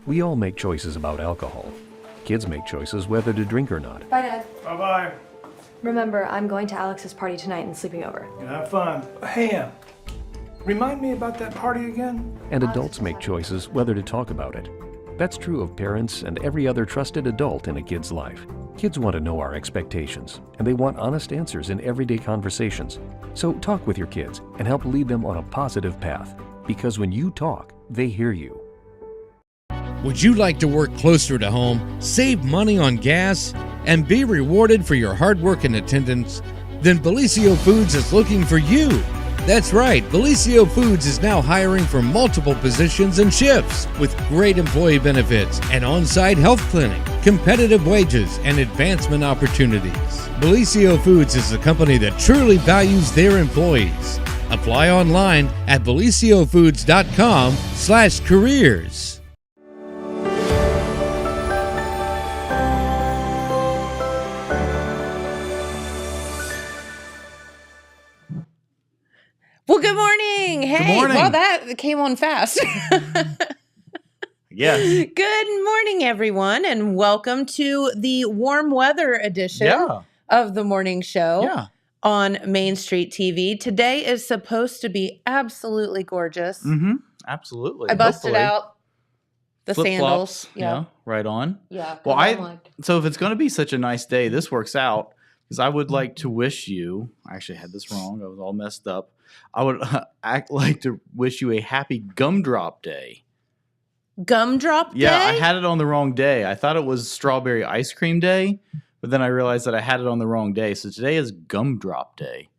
We all make choices about alcohol. Kids make choices whether to drink or not. Bye, Dad. Bye-bye. Remember, I'm going to Alex's party tonight and sleeping over. You have fun. Hey, remind me about that party again? And adults make choices whether to talk about it. That's true of parents and every other trusted adult in a kid's life. Kids want to know our expectations, and they want honest answers in everyday conversations. So talk with your kids and help lead them on a positive path. Because when you talk, they hear you. Would you like to work closer to home, save money on gas, and be rewarded for your hard work and attendance? Then Bellisio Foods is looking for you. That's right, Bellisio Foods is now hiring for multiple positions and shifts with great employee benefits, an on-site health clinic, competitive wages, and advancement opportunities. Bellisio Foods is a company that truly values their employees. Apply online at BellisioFoods.com/careers. Well, good morning. Hey, morning. well, that came on fast. Yes. Good morning, everyone, and welcome to the warm weather edition of the morning show on Main Street TV. Today is supposed to be absolutely gorgeous. Mm-hmm. Absolutely. I busted Hopefully. out the Flip-flops, sandals. Yeah. Right on. Yeah. Well, so if it's going to be such a nice day, this works out because I would like to wish you. I actually had this wrong. I was all messed up. I would like to wish you a happy gumdrop day. Gumdrop day? Yeah, I had it on the wrong day. I thought it was strawberry ice cream day, but then I realized that I had it on the wrong day. So today is gumdrop day.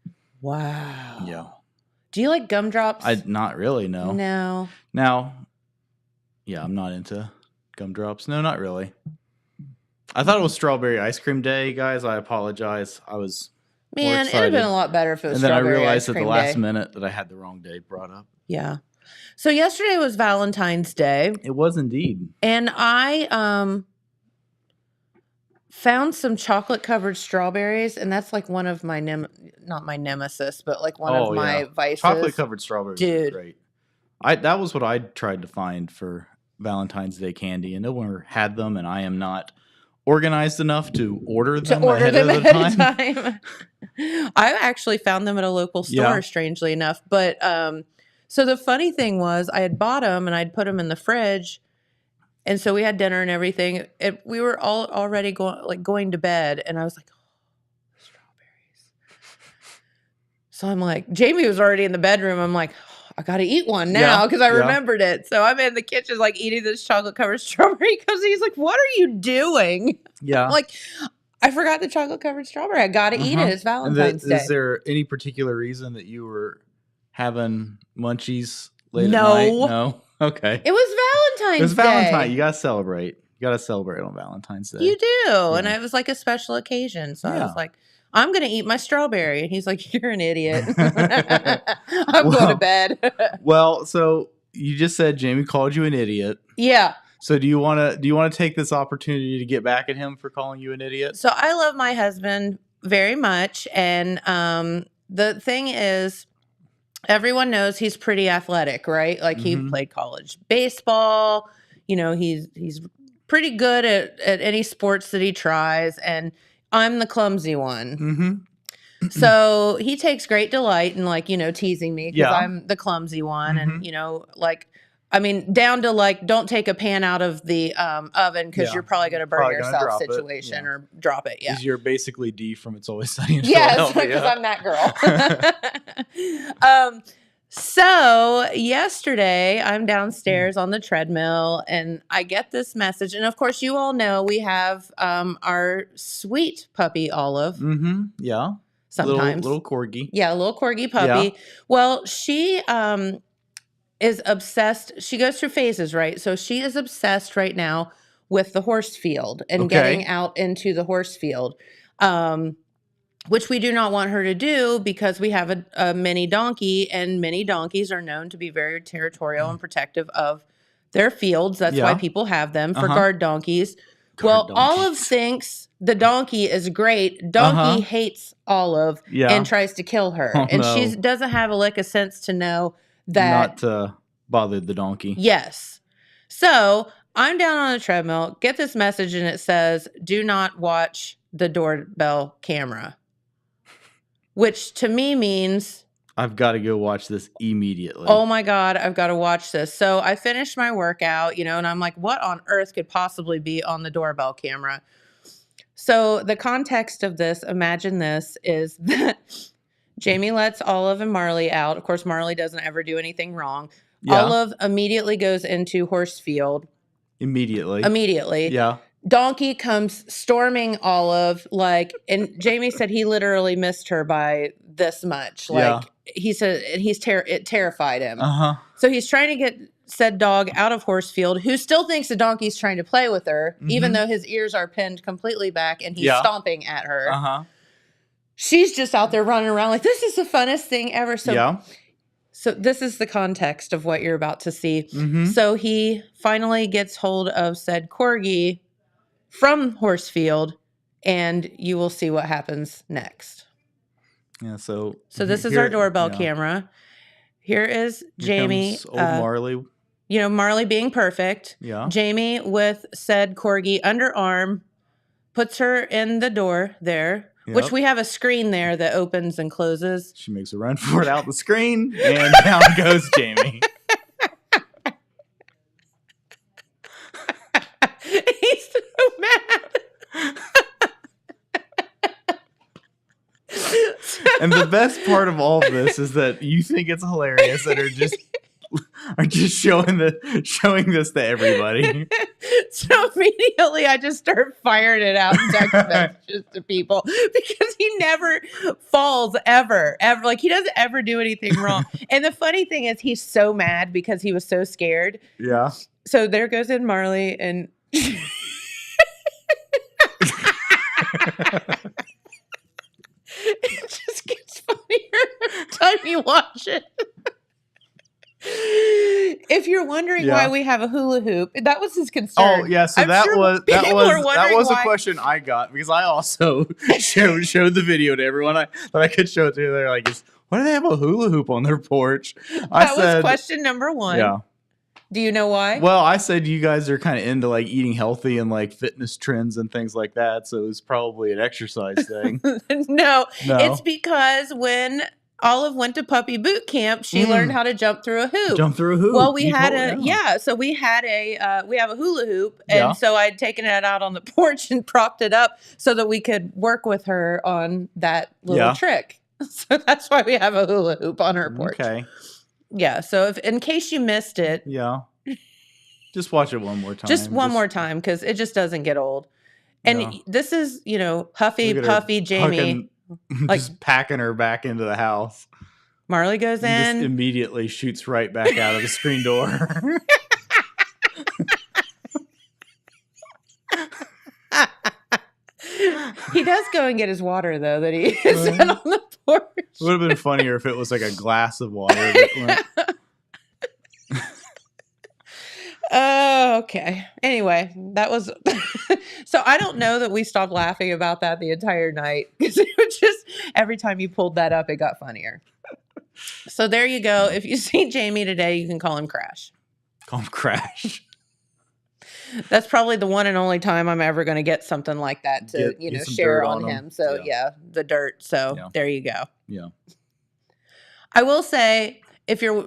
Wow. Yeah. Do you like gumdrops? Not really, no. No. Now, yeah, I'm not into gumdrops. No, not really. I thought it was strawberry ice cream day, guys. I apologize. I was more Man, it would have excited. been a lot better if it was And then I strawberry realized ice at the cream last day. minute that I had the wrong day brought up. Yeah. So yesterday was Valentine's Day, It was indeed. and I found some chocolate covered strawberries, and that's like one of my not my nemesis, but like one of my vices. Chocolate covered strawberries are Dude. great. That was what I tried to find for Valentine's Day candy, and no one had them, and I am not organized enough to order them ahead of the time. I actually found them at a local store, Yeah. strangely enough. But so the funny thing was, I had bought them and I'd put them in the fridge, and so we had dinner and everything. We were all already going to bed, and I was like, "Oh, strawberries." So I'm like, Jamie was already in the bedroom. I'm like, I got to eat one now because I remembered it. So I'm in the kitchen, like eating this chocolate covered strawberry because he's like, "What are you doing?" Yeah. I'm like, I forgot the chocolate covered strawberry. I got to eat it. It's Valentine's Day. Is there any particular reason that you were having munchies late No. at night? No. Okay. It was Valentine's It was Day. Valentine. You gotta celebrate. You gotta celebrate on Valentine's Day. You do. And Yeah. it was like a special occasion. So I Yeah. was like, I'm going to eat my strawberry. And he's like, "You're an idiot." I'm going to bed. Well, so you just said Jamie called you an idiot. Yeah. So do you want to take this opportunity to get back at him for calling you an idiot? So I love my husband very much. And the thing is, everyone knows he's pretty athletic, right? Like he played college baseball. You know, he's pretty good at any sports that he tries. And I'm the clumsy one. Mm-hmm. So he takes great delight in, like, you know, teasing me because Yeah. I'm the clumsy one. And, you know, like, I mean, down to like, don't take a pan out of the oven because Yeah. you're probably going to burn Probably gonna yourself drop it. situation Yeah. or drop it. Yeah. Because you're basically D from It's Always Sunny in Yes, Philadelphia. because I'm that girl. So yesterday I'm downstairs on the treadmill and I get this message. And of course, you all know we have our sweet puppy, Olive, Mm-hmm. Yeah. sometimes. Little corgi. Yeah, a little corgi puppy. Well, she is obsessed. She goes through phases, right? So she is obsessed right now with the horse field and getting out into the horse field, which we do not want her to do because we have a mini donkey, and mini donkeys are known to be very territorial and protective of their fields. That's why people have them for guard donkeys. Olive donkeys. thinks the donkey is great. Donkey hates Olive and tries to kill her. Oh, and no. she doesn't have a lick of sense to know that. Not to bother the donkey. Yes. So I'm down on the treadmill, get this message, and it says, "Do not watch the doorbell camera," which to me means, I've got to go watch this immediately. oh my God, I've got to watch this. So I finished my workout, and I'm like, what on earth could possibly be on the doorbell camera? So the context of this, imagine this, is that Jamie lets Olive and Marley out. Of course, Marley doesn't ever do anything wrong. Yeah. Olive immediately goes into Horsefield. Immediately. Yeah. Donkey comes storming Olive, and Jamie said he literally missed her by this much. He said it terrified him. So he's trying to get said dog out of Horsefield, who still thinks the donkey's trying to play with her, even though his ears are pinned completely back and he's stomping at her. She's just out there running around like, this is the funnest thing ever. So this is the context of what you're about to see. So he finally gets hold of said corgi from Horsefield, and you will see what happens next. Yeah, so this is our doorbell camera. Here is Jamie. Old Marley. Marley being perfect. Yeah. Jamie with said corgi underarm, puts her in the door there, which we have a screen there that opens and closes. She makes a run for it out the screen, and down goes Jamie. He's so mad. And the best part of all of this is that you think it's hilarious that are just showing this to everybody. So immediately I just start firing it out in text messages to people because he never falls ever. Like he doesn't ever do anything wrong. And the funny thing is he's so mad because he was so scared. Yeah. So there goes in Marley and it just gets funnier every time you watch it. If you're wondering why we have a hula hoop, that was his concern. Oh yeah, so that was a question I got because I also showed the video to everyone that I could show it to. They're like, why do they have a hula hoop on their porch? That was question number one. Yeah. Do you know why? Well, I said you guys are kind of into like eating healthy and like fitness trends and things like that, so it was probably an exercise thing. No, it's because when Olive went to puppy boot camp, she learned how to jump through a hoop. Well, we have a hula hoop, and so I'd taken it out on the porch and propped it up so that we could work with her on that little trick. So that's why we have a hula hoop on her porch. Okay. Yeah. So if in case you missed it, just watch it one more time. Just one more time because it just doesn't get old. And this is, Huffy Puffy Jamie. Just packing her back into the house. Marley goes in. Just immediately shoots right back out of the screen door. He does go and get his water, though, that he set on the porch. It would have been funnier if it was like a glass of water. That went. Okay. Anyway, that was so I don't know that we stopped laughing about that the entire night because it was just every time you pulled that up, it got funnier. So there you go. If you see Jamie today, you can call him Crash. Call him Crash. That's probably the one and only time I'm ever going to get something like that to get share on him. So the dirt. So there you go. Yeah. I will say, if you're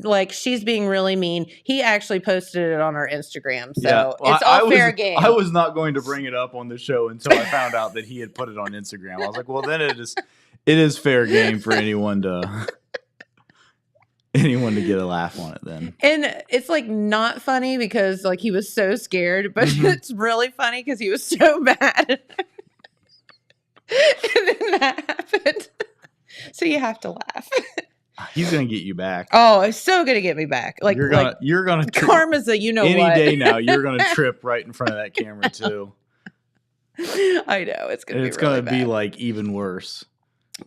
like, she's being really mean, he actually posted it on our Instagram. So it's all fair game. I was not going to bring it up on the show until I found out that he had put it on Instagram. I was like, well, then it is fair game for anyone to get a laugh on it then. And it's like not funny because like he was so scared, but it's really funny because he was so mad. And then that happened. So you have to laugh. He's gonna get you back. Oh, it's so gonna get me back. Like you're gonna trip. Karma's a any day now. You're gonna trip right in front of that camera too. I know it's gonna. It's really gonna be like even worse.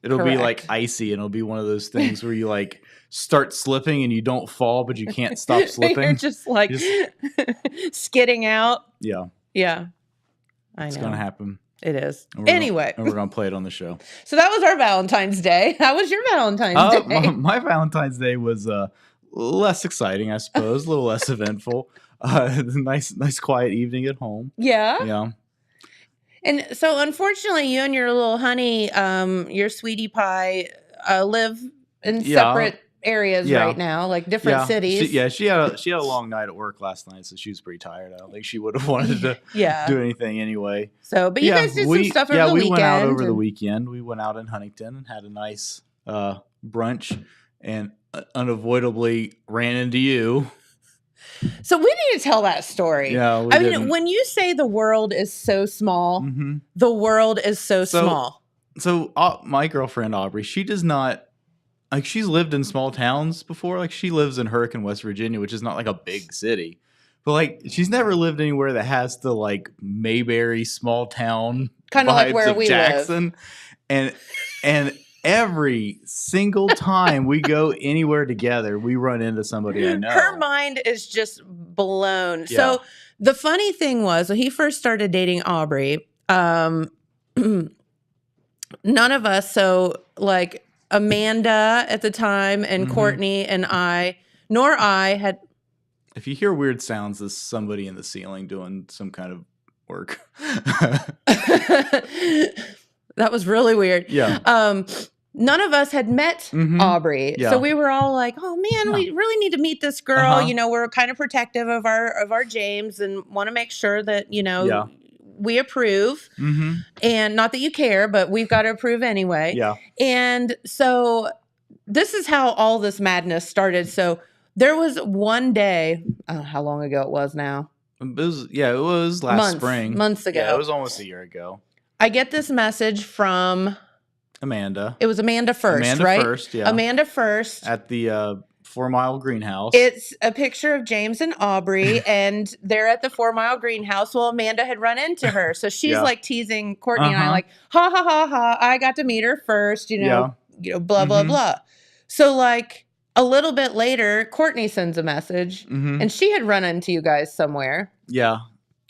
It'll be like icy, and it'll be one of those things where you like start slipping and you don't fall, but you can't stop slipping. You're just like skidding out. Yeah. Yeah. I know. It's gonna happen. It is. And anyway. We're going to play it on the show. So that was our Valentine's Day. How was your Valentine's Day? My Valentine's Day was less exciting, I suppose, a little less eventful. Nice quiet evening at home. Yeah. Yeah. And so, unfortunately, you and your little honey, your sweetie pie, live in separate areas right now, like different cities. She had a long night at work last night, so she was pretty tired. I don't think she would have wanted to do anything anyway. So, but you guys did some stuff over the weekend. Yeah, we went out over the weekend. We went out in Huntington and had a nice brunch, and unavoidably ran into you. So we need to tell that story. Yeah, I mean, when you say the world is so small, the world is so small. So my girlfriend Aubrey, she does not. Like, she's lived in small towns before. Like, she lives in Hurricane, West Virginia, which is not like a big city. But like, she's never lived anywhere that has the like Mayberry small town kind of like where we Jackson. live. And every single time we go anywhere together, we run into somebody I know. Her mind is just blown. Yeah. So the funny thing was, when he first started dating Aubrey, none of us, so like Amanda at the time and Courtney and I had. If you hear weird sounds, there's somebody in the ceiling doing some kind of work. That was really weird. Yeah. None of us had met Aubrey. Yeah. So we were all like, oh man, we really need to meet this girl. You know, we're kind of protective of our James and want to make sure that, you know, we approve. And not that you care, but we've got to approve anyway. Yeah. And so this is how all this madness started. So there was one day, I don't know how long ago it was now. It was last spring. Months ago. Yeah, it was almost a year ago. I get this message from Amanda. It was Amanda First, right? Amanda First. At the 4 Mile Greenhouse. It's a picture of James and Aubrey, and they're at the 4 Mile Greenhouse. Well, Amanda had run into her. So she's like teasing Courtney and I, like, ha, ha, ha, ha. I got to meet her first, you know, blah, blah, blah. So, like, a little bit later, Courtney sends a message, and she had run into you guys somewhere. Yeah.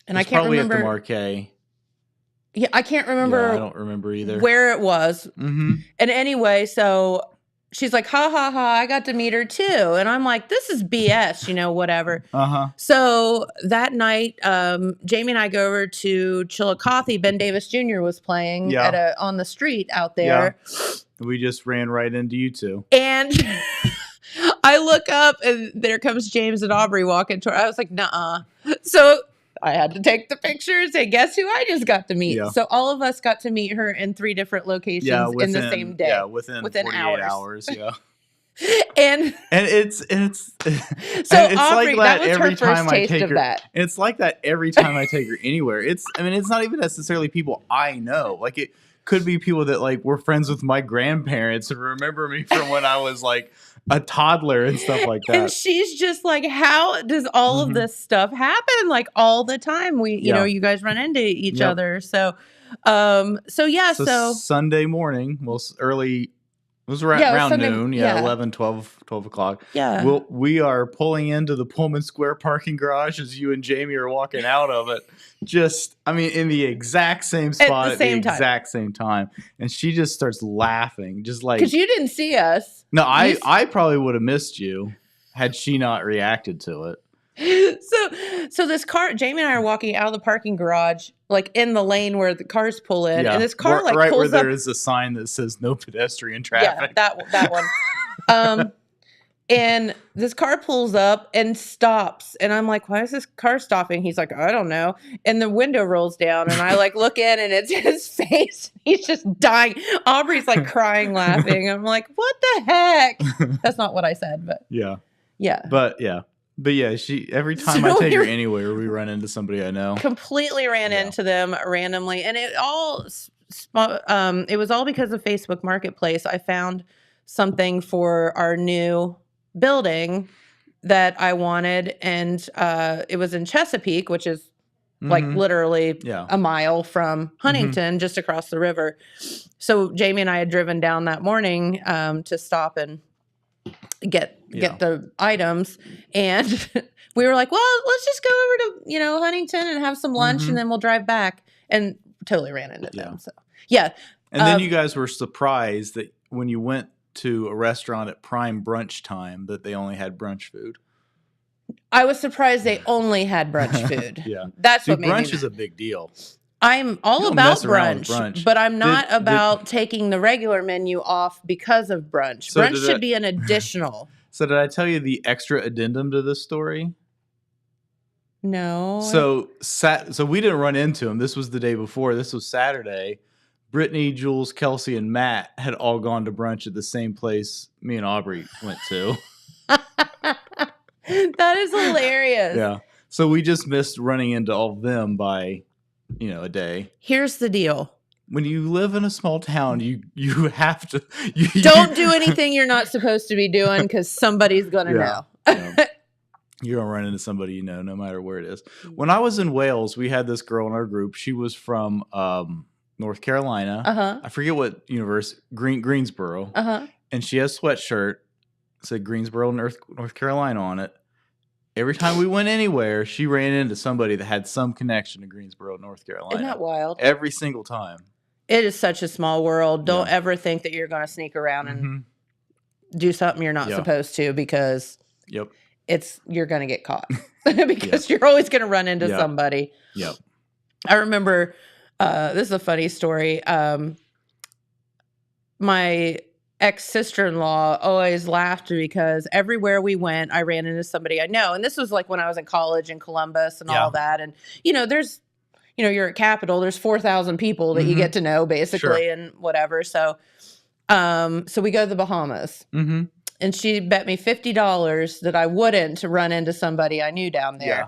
And I can't remember. Probably at the Marquee. Yeah, I can't remember. Yeah, I don't remember either. Where it was. And anyway, so she's like, ha, ha, ha, I got to meet her too. And I'm like, this is BS, you know, whatever. So that night, Jamie and I go over to Chillicothe. Ben Davis Jr. was playing on the street out there. Yeah. We just ran right into you two. And I look up and there comes James and Aubrey walking toward. I was like, nuh-uh. So I had to take the pictures and guess who I just got to meet? Yeah. So all of us got to meet her in 3 different locations in the same day. Yeah, within 48 hours. Yeah. and it's so it's Aubrey, like that was her first taste of that. It's like that every time I take her anywhere. It's not even necessarily people I know. Like, it could be people that like were friends with my grandparents and remember me from when I was like a toddler and stuff like that. And she's just like, how does all of this stuff happen? Like, all the time you know, you guys run into each other. So Sunday morning, early. It was around Sunday, noon, 11, 12 o'clock. Yeah. We are pulling into the Pullman Square parking garage as you and Jamie are walking out of it. In the exact same spot at the exact same time. And she just starts laughing, just like... Because you didn't see us. No, I probably would have missed you had she not reacted to it. So this car, Jamie and I are walking out of the parking garage, like in the lane where the cars pull in, and this car right pulls where up. there is a sign that says no pedestrian traffic. Yeah, that one. And this car pulls up and stops, and I'm like, "Why is this car stopping?" He's like, "I don't know." And the window rolls down, and I like look in, and it's his face. He's just dying. Aubrey's like crying, laughing. I'm like, "What the heck?" That's not what I said, but yeah. But yeah, every time I take her anywhere, we run into somebody I know. Completely ran into them randomly, and it was all because of Facebook Marketplace. I found something for our new building that I wanted, and it was in Chesapeake, which is like literally a mile from Huntington, just across the river. So Jamie and I had driven down that morning to stop and get the items, and we were like, well, let's just go over to, you know, Huntington and have some lunch, and then we'll drive back, and totally ran into them. So and then you guys were surprised that when you went to a restaurant at prime brunch time that they only had brunch food. I was surprised they only had brunch food. Yeah. That's Dude, what made me brunch mad. is a big deal. I'm all You don't about mess around with brunch, brunch. but I'm not Did- about taking the regular menu off because of brunch. So Brunch did should I- be an additional. So did I tell you the extra addendum to this story? No. So we didn't run into him. This was the day before. This was Saturday. Brittany, Jules, Kelsey, and Matt had all gone to brunch at the same place me and Aubrey went to. that is hilarious. Yeah. So we just missed running into all of them by, a day. Here's the deal. When you live in a small town, you have to Don't do anything you're not supposed to be doing because somebody's going to know. Yeah. You're going to run into somebody no matter where it is. When I was in Wales, we had this girl in our group. She was from North Carolina. Uh-huh. I forget what university, Greensboro. Uh-huh. And she has a sweatshirt, said Greensboro, North Carolina on it. Every time we went anywhere, she ran into somebody that had some connection to Greensboro, North Carolina. Isn't that wild? Every single time. It is such a small world. Don't Yeah. ever think that you're going to sneak around and Mhm. do something you're not Yeah. supposed to because Yep. you're going to get caught because you're always going to run into Yeah. somebody. Yep. I remember, this is a funny story. My ex-sister-in-law always laughed because everywhere we went, I ran into somebody I know. And this was like when I was in college in Columbus and Yeah. all that. And, there's, you're at Capitol, there's 4,000 people that you Mhm. get to know basically Sure. and whatever. So, so we go to the Bahamas. Mm-hmm. And she bet me $50 that I wouldn't run into somebody I knew down there. Yeah.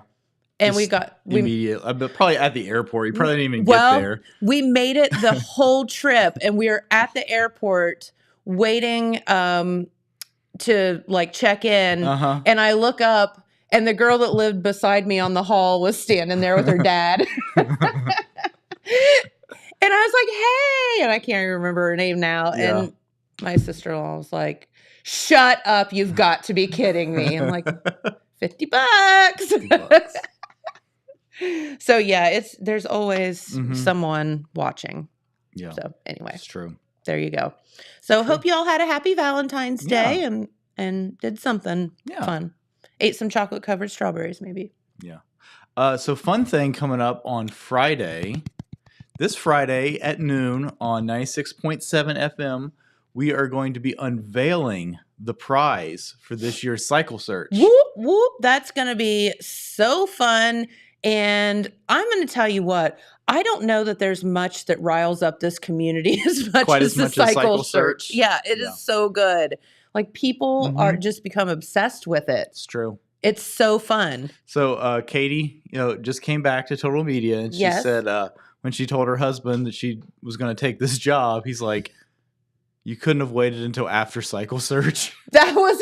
And we Just immediate. But probably at the airport. You probably didn't even well, get there. we made it the whole trip, and we were at the airport waiting to like check in. Uh-huh. And I look up, and the girl that lived beside me on the hall was standing there with her dad. And I was like, "Hey!" And I can't even remember her name now. Yeah. And my sister-in-law was like, "Shut up! You've got to be kidding me!" I'm like, $50. $50. So yeah, there's always Mhm. someone watching. Yeah. So anyway, It's true. there you go. So hope you all had a happy Valentine's Day Yeah. and did something Yeah. fun. Ate some chocolate covered strawberries, maybe. So fun thing coming up on Friday. This Friday at noon on 96.7 FM, we are going to be unveiling the prize for this year's Cycle Search. Whoop whoop! That's gonna be so fun. And I'm going to tell you what, I don't know that there's much that riles up this community as much Quite as as the much as cycle Cycle search. Search. Yeah, it Yeah. is so good. Like people Mhm. are just become obsessed with it. It's true. It's so fun. So Katie, just came back to Total Media, and she Yes. said when she told her husband that she was going to take this job, he's like, "You couldn't have waited until after Cycle Search." That was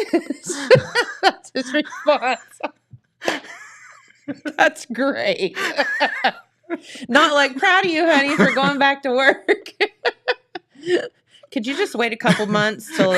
that's his response. That's great. Not like proud of you, honey, for going back to work. Could you just wait a couple months till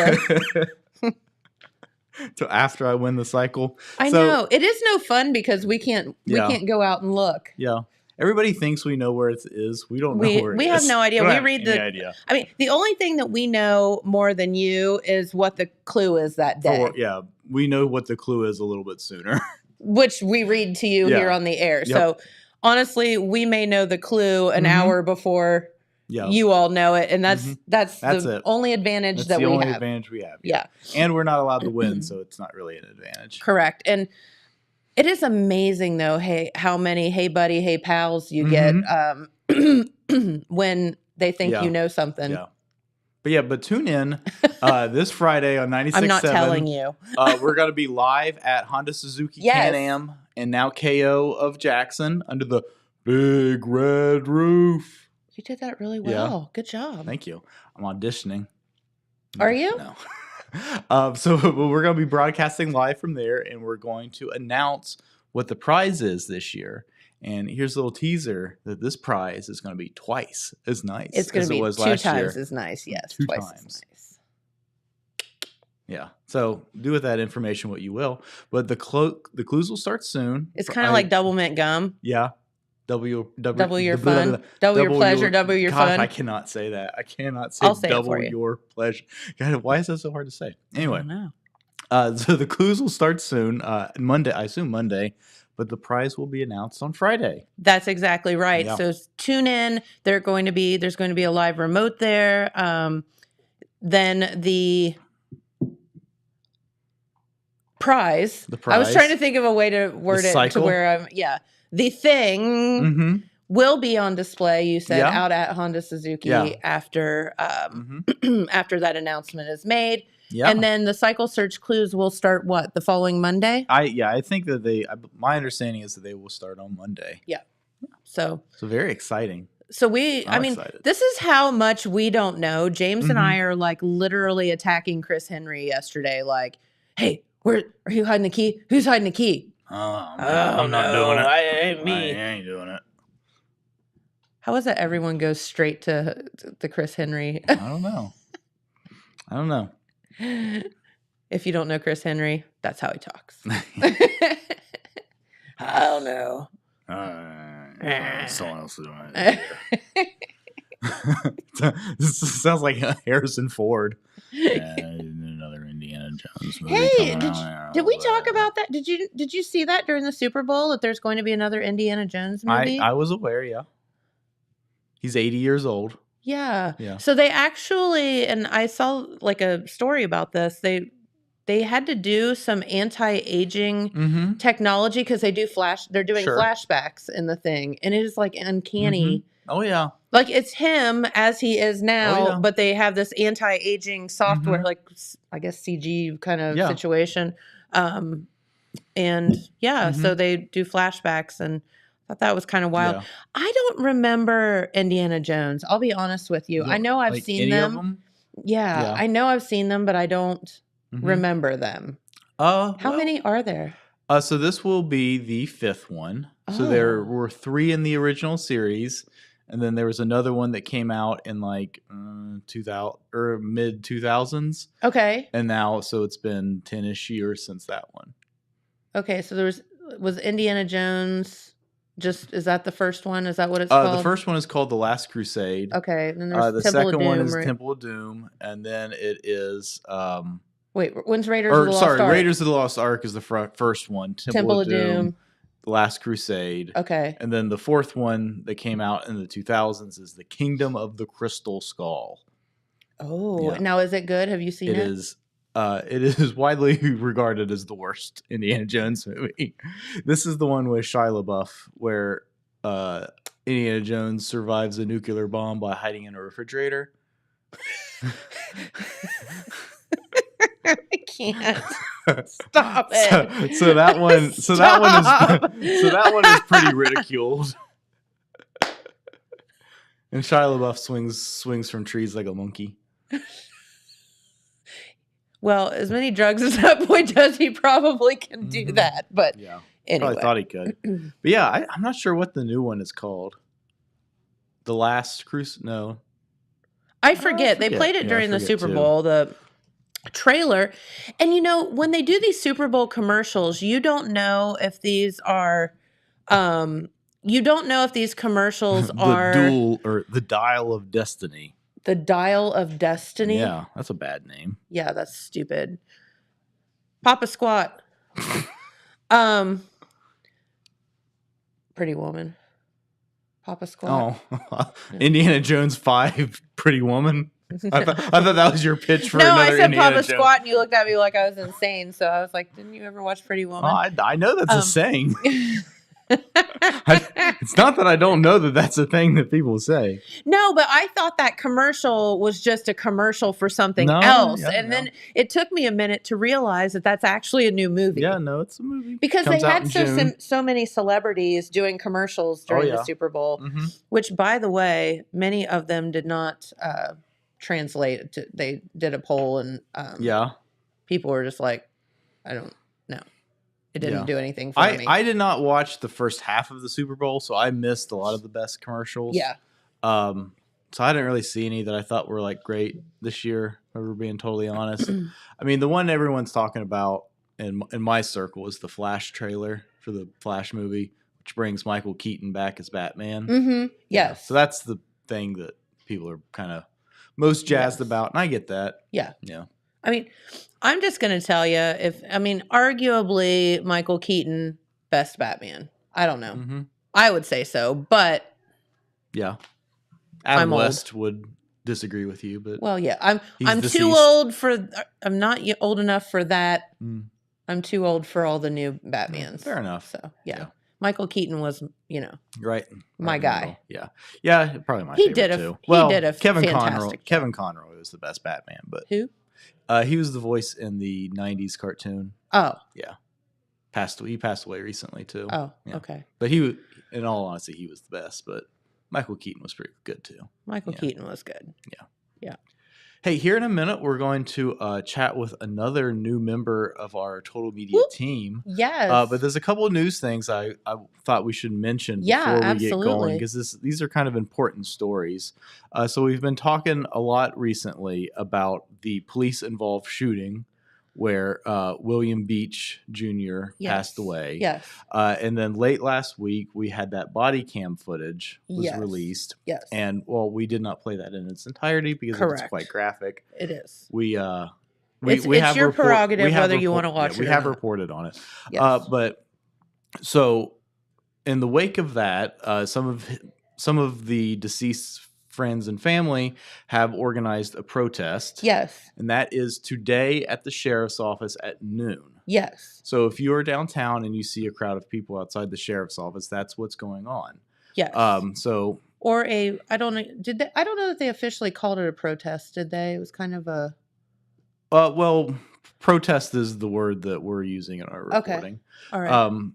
Till after I win the cycle. I So- know. It is no fun because we can't Yeah. go out and look. Yeah. Everybody thinks we know where it is. We don't know where it is. We have no idea. don't We have read any the idea. I mean, the only thing that we know more than you is what the clue is that day, Yeah, we know what the clue is a little bit sooner. which we read to you Yeah. here on the air. Yep. So honestly, we may know the clue an Mhm. hour before Yeah. you all know it, and that's Mhm. that's That's the it. only advantage That's that the we only have. advantage we have. Yeah, And we're not allowed to win, so it's not really an advantage. correct. And it is amazing though, hey, how many hey buddy, hey pals you get when they think Yeah. you know something. Yeah. But tune in this Friday on 96.7. I'm not telling you. We're going to be live at Honda Suzuki Yes. Can-Am and now KO of Jackson under the big red roof. You did that really Yeah. well. Good job. Thank you. I'm auditioning. Are you? No. So we're going to be broadcasting live from there, and we're going to announce what the prize is this year. And here's a little teaser that this prize is going to be twice as nice. It's going as to be it was 2 last times year. as nice. Yes, Two twice times. as nice. Yeah. So do with that information what you will. But the clues will start soon. It's kind of like double mint gum. Yeah. Double your blah, fun. blah, blah. Double your pleasure. Double your God, fun. I cannot say that. I cannot say I'll say it double for you. your pleasure. God, why is that so hard to say? I Anyway, don't know. So the clues will start soon. Monday, I assume Monday, but the prize will be announced on Friday. That's exactly right. Yeah. So tune in. There's going to be a live remote there. Then the prize. I was trying to think of a way to word it to where the thing will be on display. You said out at Honda Suzuki after after that announcement is made. Yeah. And then the cycle search clues will start the following Monday? I think that my understanding is that they will start on Monday. Yeah. So very exciting. So this is how much we don't know. James and I are like literally attacking Chris Henry yesterday. Like, hey, where are you hiding the key? Who's hiding the key? I'm not doing it. I ain't doing it. How is it everyone goes straight to Chris Henry? I don't know. If you don't know Chris Henry, that's how he talks. I don't know. Someone else is doing it. This sounds like Harrison Ford. Another Indiana Jones movie. Hey, did we talk about that? Did you see that during the Super Bowl that there's going to be another Indiana Jones movie? I was aware. Yeah, he's 80 years old. Yeah. So they actually, and I saw like a story about this. They had to do some anti-aging technology because they're doing flashbacks in the thing, and it is like uncanny. Oh yeah. Like it's him as he is now, but they have this anti-aging software, like I guess CG kind of situation. So they do flashbacks, and I thought that was kind of wild. Yeah. I don't remember Indiana Jones. I'll be honest with you. I know I've seen them. Yeah, I know I've seen them, but I don't remember them. How many are there? So this will be the 5th one. So there were 3 in the original series, and then there was another one that came out in like 2000 or mid 2000s. Okay. And now, so it's been 10-ish years since that one. Okay, so was Indiana Jones. Is that the first one? Is that what it's called? The first one is called The Last Crusade. Okay. And then there's the Temple second of Doom, one is right? Temple of Doom. And then it is... wait, when's Raiders of the Lost Ark? Raiders of the Lost Ark is the first one. Temple of Doom. The Last Crusade. Okay. And then the 4th one that came out in the 2000s is The Kingdom of the Crystal Skull. Oh. Yeah. Now, is it good? Have you seen it? It is widely regarded as the worst Indiana Jones movie. This is the one with Shia LaBeouf where Indiana Jones survives a nuclear bomb by hiding in a refrigerator. I can't. Stop it. So that one that one is pretty ridiculed. And Shia LaBeouf swings from trees like a monkey. Well, as many drugs as that boy does, he probably can do that. But anyway. Probably thought he could. But yeah, I'm not sure what the new one is called. The Last Crusade? No. I forget. They played it during the Super Bowl, the trailer. And when they do these Super Bowl commercials, you don't know if these are... you don't know if these commercials are... The Duel or The Dial of Destiny. The Dial of Destiny? Yeah, that's a bad name. Yeah, that's stupid. Papa Squat. Pretty Woman. Papa Squat. Oh, Indiana Jones 5, Pretty Woman. I thought that was your pitch for another Indiana Jones. No, I said Papa Squat, and you looked at me like I was insane. So I was like, didn't you ever watch Pretty Woman? I know that's a saying. It's not that I don't know that that's a thing that people say. No, but I thought that commercial was just a commercial for something else. Then it took me a minute to realize that that's actually a new movie. Yeah, no, it's a movie. Because they had so many celebrities doing commercials during the Super Bowl, which, by the way, many of them did not translate. They did a poll, and people were just like, I don't know. It didn't do anything for me. I did not watch the first half of the Super Bowl, so I missed a lot of the best commercials. Yeah. So I didn't really see any that I thought were like great this year, if we're being totally honest. I mean, the one everyone's talking about in my circle is the Flash trailer for the Flash movie, which brings Michael Keaton back as Batman. Mm-hmm. Yes. So that's the thing that people are kind of most jazzed about, and I get that. Yeah. Yeah. I mean, I'm just going to tell you arguably Michael Keaton, best Batman. I don't know. Mm-hmm. I would say so, but Yeah. Adam I'm old. West would disagree with you, but well, yeah, he's I'm too deceased. old for. I'm not old enough for that. Mm. I'm too old for all the new Batmans. Fair enough. So yeah. Yeah. Michael Keaton was, Right. my in the guy. middle. Yeah. Yeah, probably my He favorite did a- too. he Well, did a Kevin Conroy. fantastic job. Kevin Conroy was the best Batman, but Who? he was the voice in the 90s cartoon. Oh, He passed away recently too. oh, Yeah. okay. But he, in all honesty, he was the best. But Michael Keaton was pretty good too. Michael Yeah. Keaton was good. Hey, here in a minute, we're going to chat with another new member of our Total Media Whoop. team. Yes. But there's a couple of news things I thought we should mention Yeah, before we get going absolutely. because these are kind of important stories. So we've been talking a lot recently about the police-involved shooting where William Beach Jr. passed away. Yes. And then late last week, we had that body cam footage was Yes. released. Yes. And, well, we did not play that in its entirety because it's Correct. quite graphic. It is. We It's have your report- prerogative we have whether you report- wanna watch yeah, we it or have not. reported on it. Yes. But so in the wake of that, some of the deceased friends and family have organized a protest. Yes. And that is today at the sheriff's office at noon. Yes. So if you're downtown and you see a crowd of people outside the sheriff's office, that's what's going on. Yes. So or I don't know. Did they? I don't know that they officially called it a protest. Did they? It was kind of a. well, protest is the word that we're using in our Okay. reporting. All right.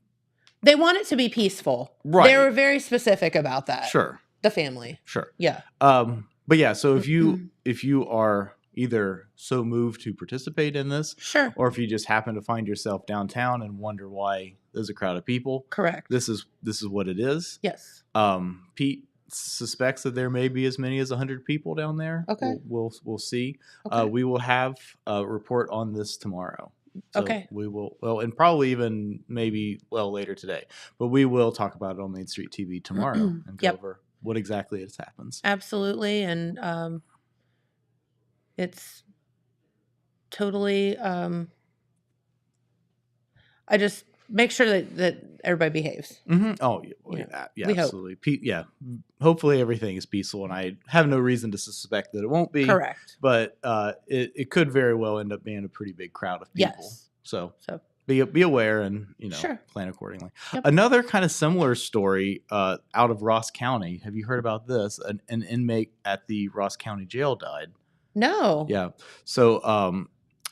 They want it to be peaceful. Right. They were very specific about that. Sure. The family. Sure. Yeah. But yeah, so if you are either so moved to participate in this, Sure. or if you just happen to find yourself downtown and wonder why there's a crowd of people, Correct. this is what it is. Yes. Pete suspects that there may be as many as 100 people down there. Okay. We'll see. Okay. We will have a report on this tomorrow. So Okay. we will, and probably even maybe later today, but we will talk about it on Main Street TV tomorrow and go Yep. over what exactly has happens. Absolutely. And it's totally I just make sure that everybody behaves. Mm-hmm. Oh, yeah, We hope. absolutely. Hopefully everything is peaceful, and I have no reason to suspect that it won't be. Correct. But it could very well end up being a pretty big crowd of people. Yes. So So be aware and Sure. plan accordingly. Yep. Another kind of similar story out of Ross County. Have you heard about this? An inmate at the Ross County Jail died. no. Yeah. So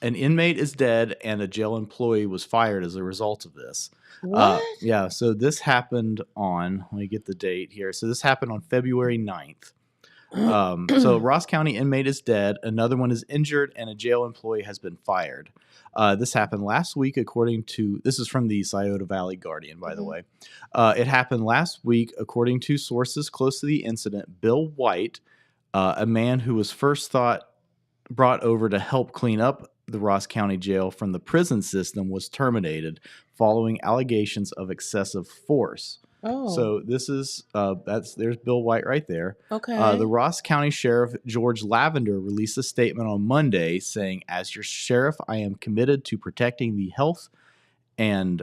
an inmate is dead, and a jail employee was fired as a result of this. What? Yeah. So this happened on. Let me get the date here. So this happened on February 9th. So Ross County inmate is dead. Another one is injured, and a jail employee has been fired. This happened last week, according to this is from the Scioto Valley Guardian, by the way. It happened last week, according to sources close to the incident. Bill White, a man who was first brought over to help clean up the Ross County Jail from the prison system, was terminated following allegations of excessive force. Oh. So this is there's Bill White right there. okay. The Ross County Sheriff George Lavender released a statement on Monday saying, "As your sheriff, I am committed to protecting the health and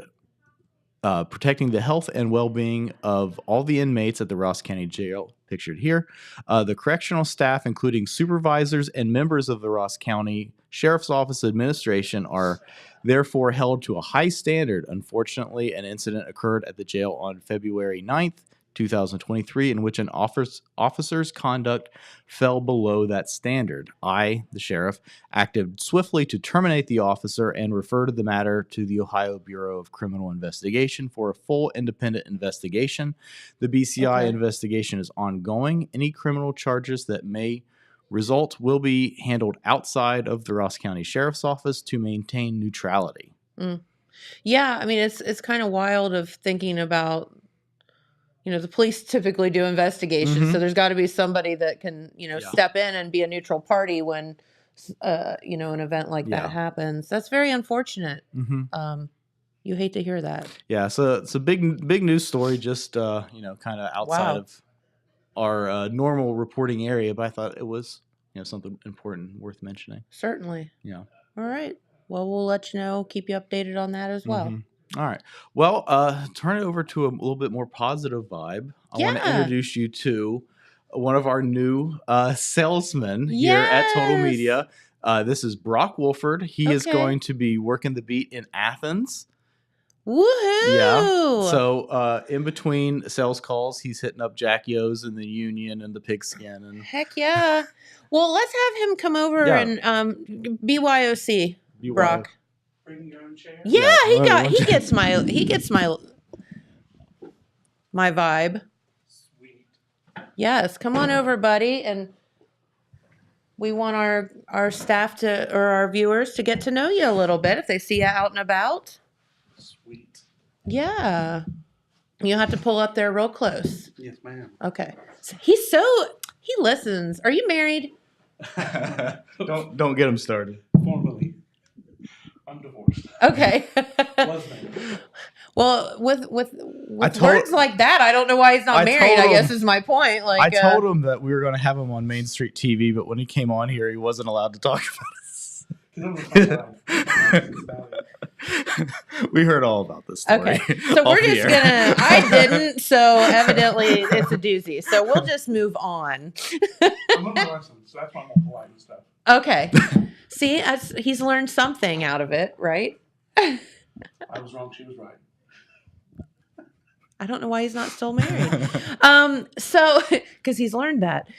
well-being of all the inmates at the Ross County Jail," pictured here. The correctional staff, including supervisors and members of the Ross County Sheriff's Office administration, are therefore held to a high standard. Unfortunately, an incident occurred at the jail on February 9th, 2023, in which an officer's conduct fell below that standard. I, the sheriff, acted swiftly to terminate the officer and referred the matter to the Ohio Bureau of Criminal Investigation for a full independent investigation. The BCI Okay. investigation is ongoing. Any criminal charges that may result will be handled outside of the Ross County Sheriff's Office to maintain neutrality. Yeah, I mean it's kind of wild of thinking about the police typically do investigations, Mhm. so there's got to be somebody that can Yeah. step in and be a neutral party when an event like Yeah. that happens. That's very unfortunate. Mm-hmm. You hate to hear that. Yeah, so it's a big news story, just kind of outside Wow. of our normal reporting area, but I thought it was something important worth mentioning. Certainly. Yeah. All right. Well, we'll let you know, keep you updated on that as well. All right. Well, turn it over to a little bit more positive vibe. I want to Yeah. introduce you to one of our new salesmen here at Total Yes. Media. This is Brock Wolford. He is Okay. going to be working the beat in Athens. Woohoo! Yeah. So in between sales calls, he's hitting up Jackie O's and the Union and the Pigskin. And Heck yeah. Well, let's have him come over Yeah. and BYOC, Brock. Bring your own chair. Yeah, Yeah. he gets my vibe. Sweet. Yes, come on over, buddy, and we want our staff to or our viewers to get to know you a little bit if they see you out and about. Sweet. Yeah. You'll have to pull up there real close. Yes, ma'am. Okay. So he listens. Are you married? don't get him started. Formally, I'm divorced. Okay. Was married. Well, with told- words like that, I don't know why he's not I married. told I guess him- is my point. Like I told him that we were going to have him on Main Street TV, but when he came on here, he wasn't allowed to talk about us. 'Cause I'm gonna find out. We heard all about this story. Okay, so off we're the just air. gonna. I didn't, so evidently it's a doozy. So we'll just move on. I'm gonna listen, so that's why I'm more polite and stuff. Okay. See, he's learned something out of it, right? I was wrong, she was right. I don't know why he's not still married. So because he's learned that.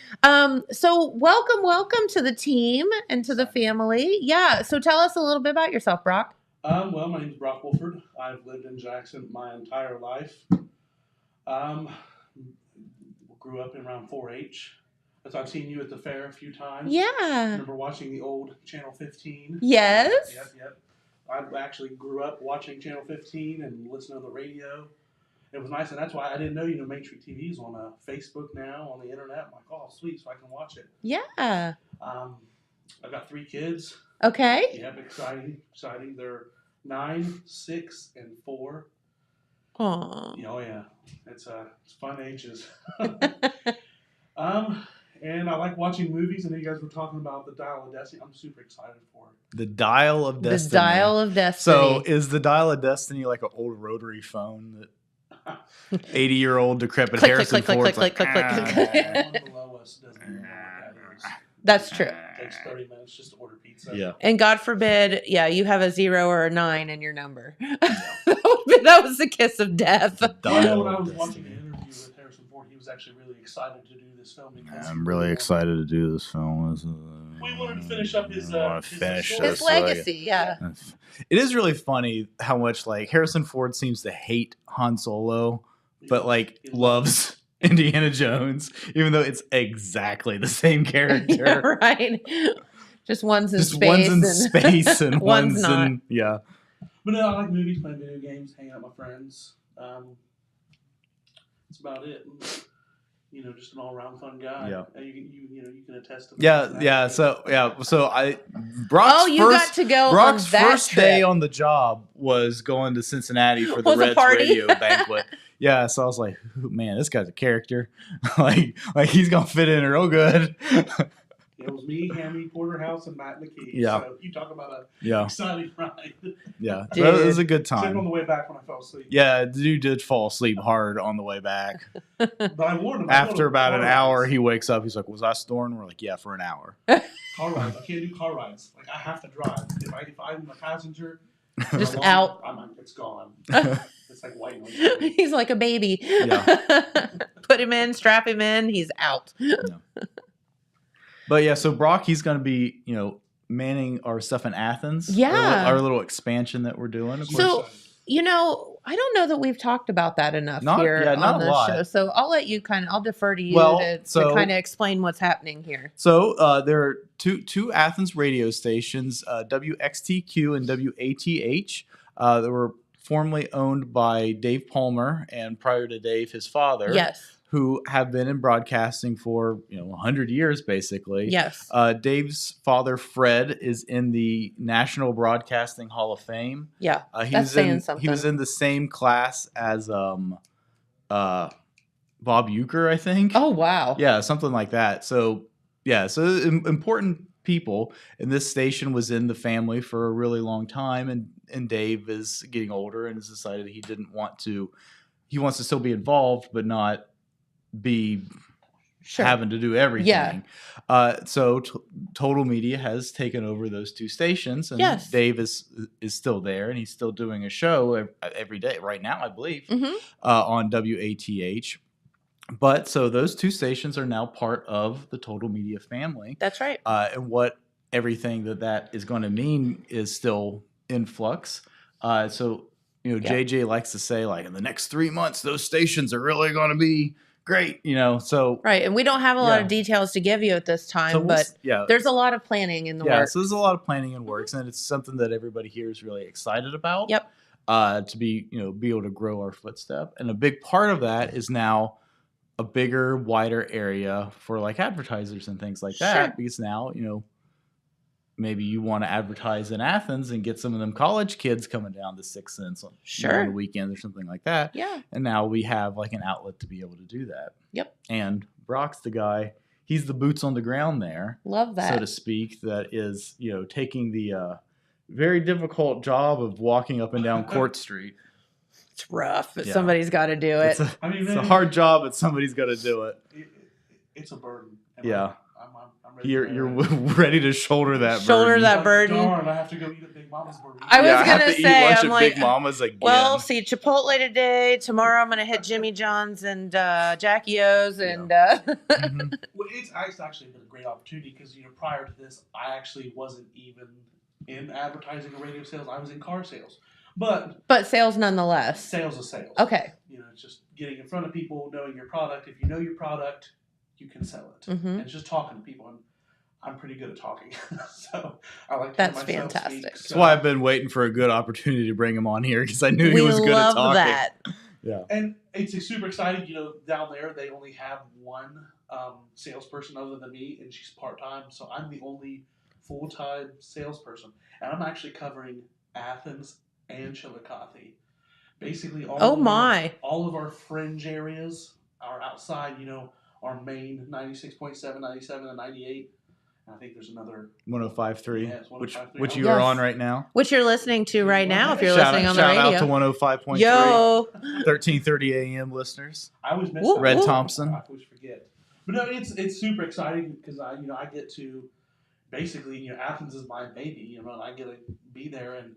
So welcome to the team and to the family. Yeah. So tell us a little bit about yourself, Brock. Well, my name's Brock Wolford. I've lived in Jackson my entire life. Grew up in around 4-H. As I've seen you at the fair a few times. Yeah. Remember watching the old Channel 15? Yes. Yep. I actually grew up watching Channel 15 and listening to the radio. It was nice, and that's why I didn't know, Main Street TV is on Facebook now, on the internet. I'm like, oh, sweet, so I can watch it. Yeah. I've got 3 kids. Okay. Yep, exciting. They're 9, 6, and 4. Aw. Oh yeah, it's fun ages. And I like watching movies. I know you guys were talking about The Dial of Destiny. I'm super excited for it. The Dial of Destiny. The Dial of Destiny. So is the Dial of Destiny like an old rotary phone that 80-year-old decrepit Click, Harrison click, Ford's click, like, click, click, click, click. One below us doesn't even know what that is. That's true. It takes 30 minutes just to order pizza. Yeah. And God forbid, you have a 0 or a 9 in your number. That was the kiss of death. I know when I was watching an interview with Harrison Ford, he was actually really excited to do this film. Because I'm really excited to do this film. We wanted to finish up his I wanna finish story. His this, like- legacy, yeah. It is really funny how much like Harrison Ford seems to hate Han Solo, but like He loves Indiana Jones, even though it's exactly the same character. Yeah, right. Just one's in Just space. one's in and space and one's one's not. in yeah. But no, I like movies, playing video games, hanging out with my friends. That's about it. Just an all-around fun guy. Yeah. And you can attest to that. Yeah. So Brock's Oh, you first, got to go Brock's on that first trip. day on the job was going to Cincinnati for the Was a Reds party? radio banquet. Yeah, so I was like, man, this guy's a character. like he's gonna fit in real good. It was me, Hammy Porterhouse, and Matt McKee. Yeah. So you talk about an Yeah, exciting ride. yeah. Dude. It was a good Except on time. the way back when I fell asleep. Yeah, the dude did fall asleep hard on the way back. But I warned him. After about an hour, he wakes up. He's like, "Was I snoring?" We're like, "Yeah, for an hour." Car rides. I can't do car rides. Like, I have to drive. If I'm a passenger, Just I'm out. I'm like, it's gone. It's like waiting on you. He's like a baby. Yeah. Put him in, strap him in, he's out. But yeah, so Brock, he's going to be, manning our stuff in Athens. Yeah. Our little expansion that we're doing. Of So, course. I don't know that we've talked about that enough Not here a on the lot. show. So I'll let you I'll defer to you Well, to so- kind of explain what's happening here. So there are two Athens radio stations, WXTQ and WATH, that were formerly owned by Dave Palmer, and prior to Dave, his father. Yes. Who have been in broadcasting for 100 years basically. Yes. Dave's father Fred is in the National Broadcasting Hall of Fame. Yeah. He That's was saying in something. he was in the same class as Bob Uecker, I think. Oh, wow. Yeah, something like that. So important people, and this station was in the family for a really long time, and Dave is getting older and has decided he wants to still be involved but not be having to do everything. So Total Media has taken over those two stations, and Dave is still there, and he's still doing a show every day right now, I believe, on WATH. But so those two stations are now part of the Total Media family. That's right. And what everything that is going to mean is still in flux. So, JJ likes to say, like, in the next 3 months, those stations are really going to be great, so. Right. And we don't have a lot of details to give you at this time, but there's a lot of planning in the works. So there's a lot of planning in works, and it's something that everybody here is really excited about. Yep. To be able to grow our footstep. And a big part of that is now a bigger, wider area for like advertisers and things like that. Because now, maybe you want to advertise in Athens and get some of them college kids coming down to 6 cents on the weekend or something like that. Yeah. And now we have like an outlet to be able to do that. Yep. And Brock's the guy, he's the boots on the ground there. Love that. So to speak, that is, taking the very difficult job of walking up and down Court Street. It's rough, but somebody's got to do it. It's a hard job, but somebody's got to do it. It's a burden. Yeah. I'm ready You're ready to shoulder that burden. Darn, I have to go eat at Big Mama's burger. I was going to say, I'm like, Big Mama's again. Well, see, Chipotle today. Tomorrow I'm going to hit Jimmy John's and Jackie O's. And Well, it's actually been a great opportunity because, prior to this, I actually wasn't even in advertising or radio sales. I was in car sales. But sales nonetheless. Sales is sales. Okay. It's just getting in front of people, knowing your product. If you know your product, you can sell it. And it's just talking to people. And I'm pretty good at talking. So I like to That's hear myself fantastic. speak. That's why I've been waiting for a good opportunity to bring him on here because I knew he was good at talking. That. Yeah. And it's super exciting. Down there, they only have one salesperson other than me, and she's part-time. So I'm the only full-time salesperson. And I'm actually covering Athens and Chillicothe. Basically, all of our fringe areas are outside, our main 96.7, 97, and 98. And I think there's another 105.3, yeah, which you are on right now. Which you're listening to right now if you're listening on the radio. Shout out to 105.3. Yo. 1330 AM listeners. I always miss Whoop, that. Red whoop. Thompson. I always forget. But no, it's super exciting because I get to basically, Athens is my baby, and I get to be there. And,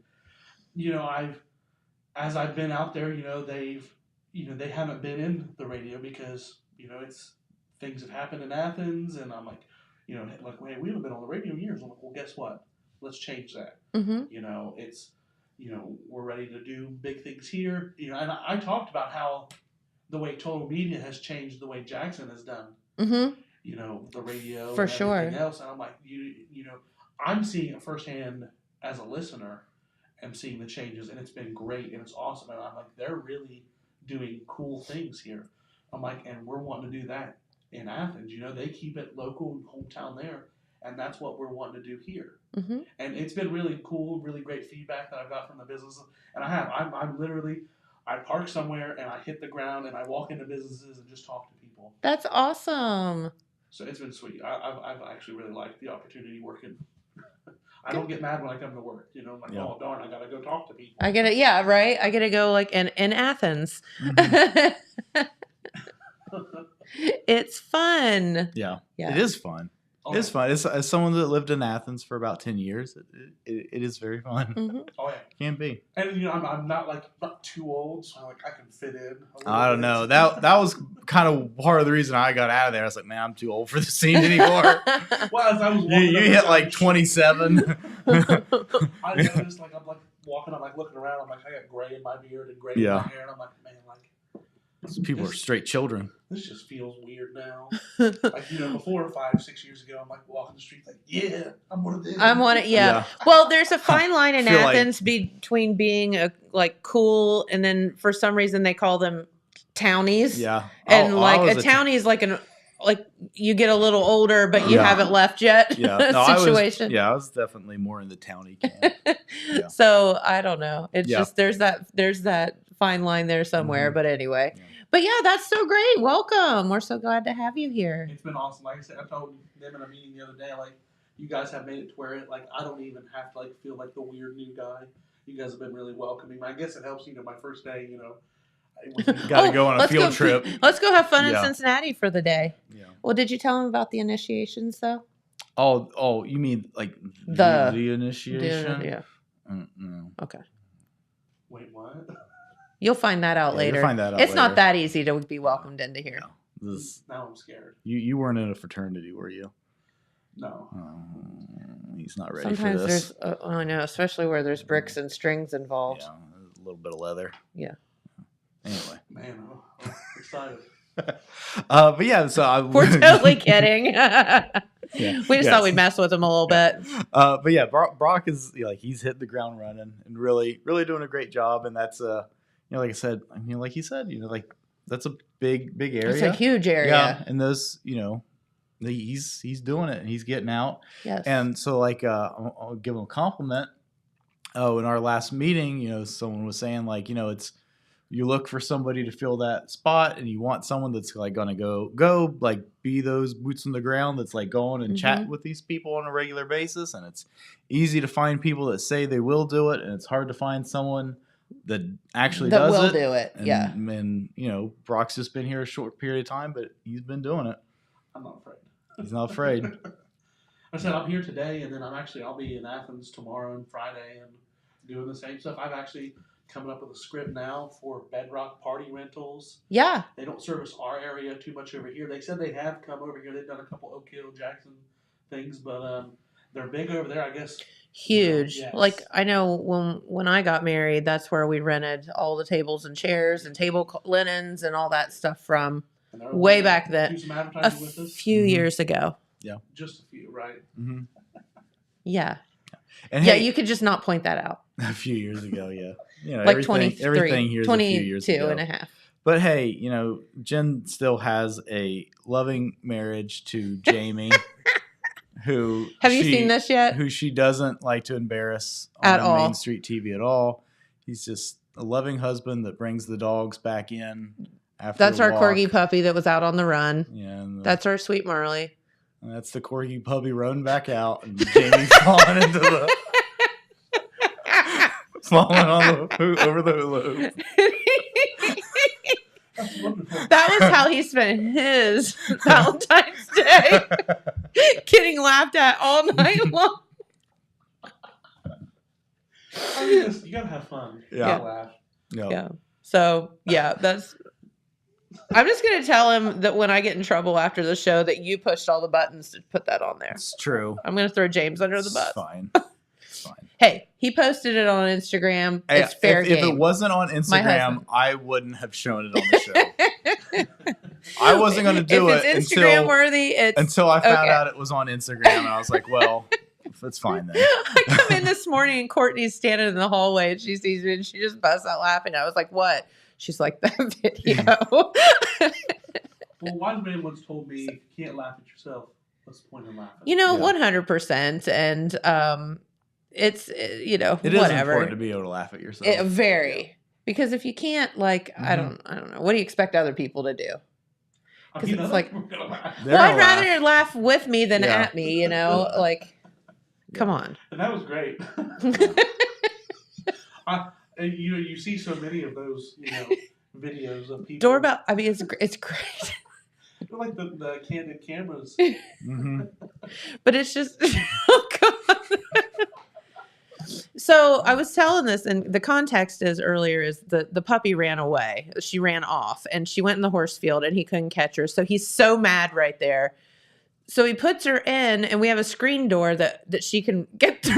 as I've been out there, they haven't been in the radio because, it's things have happened in Athens, and I'm like, hey, we haven't been on the radio in years. I'm like, well, guess what? Let's change that. Mm-hmm. It's, we're ready to do big things here. And I talked about how the way Total Media has changed the way Jackson has done, Mm-hmm. The radio For and sure. everything else. And I'm like, I'm seeing it firsthand as a listener. I'm seeing the changes, and it's been great, and it's awesome. And I'm like, they're really doing cool things here. I'm like, and we're wanting to do that in Athens. They keep it local and hometown there, and that's what we're wanting to do here. Mm-hmm. And it's been really cool, really great feedback that I've got from the business. And I'm literally, I park somewhere and I hit the ground and I walk into businesses and just talk to people. That's awesome. So it's been sweet. I've actually really liked the opportunity working. I don't get mad when I come to work. I'm like, oh darn, I gotta go talk to people. I gotta go like in Athens. Mm-hmm. It's fun. Yeah. It is fun. It's fun. As someone that lived in Athens for about 10 years, it is very fun. Mm-hmm. Oh yeah, can be. And I'm not too old, so I can fit in. I don't know. That was kind of part of the reason I got out of there. I was like, man, I'm too old for the scene anymore. Well, as I was you hit like 27. I noticed I'm like walking, I'm like looking around, I'm like, I got gray in my beard and gray in my hair, and I'm like, man, these people are straight children. This just feels weird now. Before 5, 6 years ago, I'm like walking the street, like, yeah, I'm one of them. I'm one of Well, there's a fine line in Athens between being a cool, and then for some reason they call them townies. Yeah, and a townie is like you get a little older, but you haven't left yet. Yeah, situation. I was definitely more in the townie camp. So I don't know. It's just there's that fine line there somewhere. Mm-hmm. But anyway. But yeah, that's so great. Welcome. We're so glad to have you here. It's been awesome. Like I said, I told them in a meeting the other day, like, you guys have made it to where I don't even have to feel like the weird new guy. You guys have been really welcoming. I guess it helps. My first day. It was Got to go on a let's field trip. Let's go have fun in Yeah. Cincinnati for the day. Yeah. Well, did you tell him about the initiations though? Oh, you mean like The- the initiation? Yeah. No. Okay. Wait, what? You'll find that out Yeah, later. you'll find that out it's later. not that easy to be welcomed into here. This, Now I'm scared. you weren't in a fraternity, were you? No. He's not ready Sometimes for this. there's, I know, especially where there's bricks and strings involved. Yeah, a little bit of leather. Yeah. Anyway. Man, I'm excited. But yeah, so We're totally kidding. We just yes. thought we'd mess with him a little bit. But yeah, Brock is he's hit the ground running and really doing a great job, and that's like I said, like he said, that's a big area. It's a huge area. Yeah, and those he's doing it and he's getting out. Yes. And so I'll give him a compliment. Oh, in our last meeting, someone was saying it's you look for somebody to fill that spot and you want someone that's gonna go be those boots on the ground that's going and chat with these people on a regular basis. And it's easy to find people that say they will do it, and it's hard to find someone that actually that does will it. do it. And, Yeah. and Brock's just been here a short period of time, but he's been doing it. I'm not afraid. He's not afraid. I said I'm here today, and then I'll be in Athens tomorrow and Friday, and doing the same stuff. I've actually coming up with a script now for Bedrock Party Rentals. Yeah. They don't service our area too much over here. They said they have come over here. They've done a couple Oak Hill, Jackson things, but they're big over there, I guess. Huge. Yes. Like I know when I got married, that's where we rented all the tables and chairs and table linens and all that stuff from And they're way over back to then. do some a advertising with us. few years ago. Just a few, right? Mm-hmm. Yeah. And Yeah, hey, you could just not point that out. a few years ago, yeah. Like everything here is a few years 22 ago. and a half. But hey, Jen still has a loving marriage to Jamie, who Have you seen this yet? Who she doesn't like to embarrass At on all. Main Street TV at all. He's just a loving husband that brings the dogs back in after That's a our walk. corgi puppy that was out on the run. Yeah, and That's our sweet Marley. that's the corgi puppy running back out, and Jamie falling into the falling on the over the hula hoop. That's wonderful. That was how he spent his Valentine's Day, getting laughed at all night long. I mean, you gotta have fun. You Yeah. gotta laugh. Yeah. Yeah. So yeah, that's. I'm just gonna tell him that when I get in trouble after the show, that you pushed all the buttons to put that on there. It's true. I'm gonna throw James under the It's bus. fine. It's fine. Hey, he posted it on Instagram. Hey, It's fair if game. it wasn't on husband. Instagram, I wouldn't have shown it on the show. I wasn't going to do if it it's Instagram until worthy. It's I found okay. out it was on Instagram, and I was like, well, it's fine then. I come in this morning and Courtney's standing in the hallway and she sees me and she just busts out laughing. I was like, "What?" She's like, "That video." Well, wise man once told me, if you can't laugh at yourself, what's the point in laughing? You know, Yeah. 100%, and it's It is whatever. important to be able to laugh at yourself. Very because if you can't, like, I don't know. What do you expect other people to do? I 'cause mean, it's I like- we're gonna laugh. They're Well, I'd gonna laugh. rather laugh with me than Yeah. at me. Like, come on. And that was great. You see so many of those, videos of people. Doorbell. I mean, it's great, They're like the candid cameras. Mhm. but it's just oh god. So I was telling this, and the context is earlier is the puppy ran away. She ran off, and she went in the horse field, and he couldn't catch her. So he's so mad right there. So he puts her in, and we have a screen door that she can get through.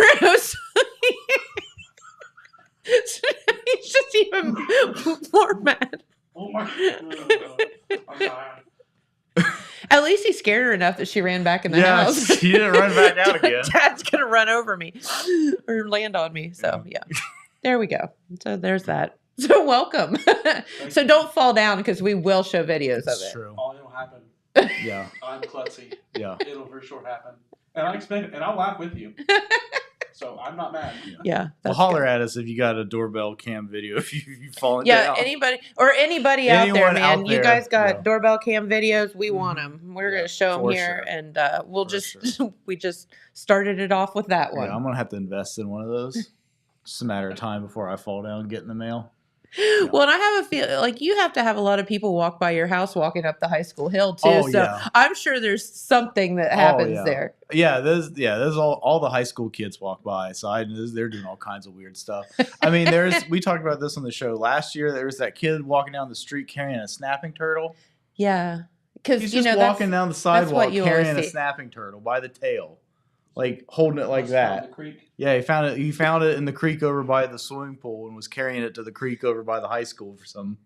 So he's just even more mad. Oh my god. I'm tired. At least he scared her enough that she ran back in the Yeah, house. she didn't run back out again. Dad's gonna run over me or land on me. So yeah, there we go. So there's that. So welcome. So don't fall down because we will show videos of It's it. true. Oh, it'll happen. Yeah. I'm klutzy. Yeah. It'll for sure happen. And I expect it. And I'll laugh with you. So I'm not mad. Yeah. Well, That's holler good. at us if you got a doorbell cam video. If you've fallen Yeah, down. anybody out there, Anyone man. out You there, guys got yeah. doorbell cam videos. We want them. We're Yeah, gonna show them for here, sure. and we'll For just sure. we just started it off with that one. Yeah, I'm gonna have to invest in one of those. It's just a matter of time before I fall down and get in the mail. Well, and I have a feel like you have to have a lot of people walk by your house walking up the high school hill too. Oh, so yeah. I'm sure there's something that happens yeah. there. There's all the high school kids walk by, so they're doing all kinds of weird stuff. I mean, we talked about this on the show last year. There was that kid walking down the street carrying a snapping turtle. Yeah, because He's you just know walking down the that's what sidewalk you always carrying a see. snapping turtle by the tail, like holding it like Must have that. found the creek. Yeah, he found it. He found it in the creek over by the swimming pool and was carrying it to the creek over by the high school for some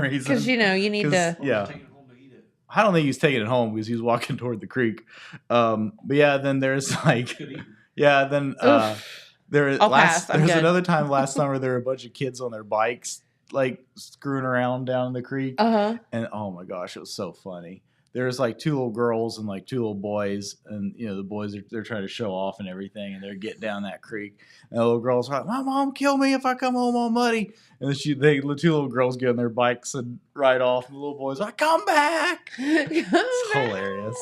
reason. because you know you need 'Cause- to. Yeah. Take it home to eat it. I don't think he was taking it home because he was walking toward the creek. But yeah, then there's like, Good eating. yeah, then Oof. I'll pass. I'm there's good. another time last summer there were a bunch of kids on their bikes like screwing around down the creek, and oh my gosh, it was so funny. There's like two little girls and like two little boys, and you know the boys they're trying to show off and everything, and they're getting down that creek. And the little girls are like, "My mom killed me if I come home all muddy." And then the two little girls get on their bikes and ride off, and the little boys are like, "Come back!" It's hilarious.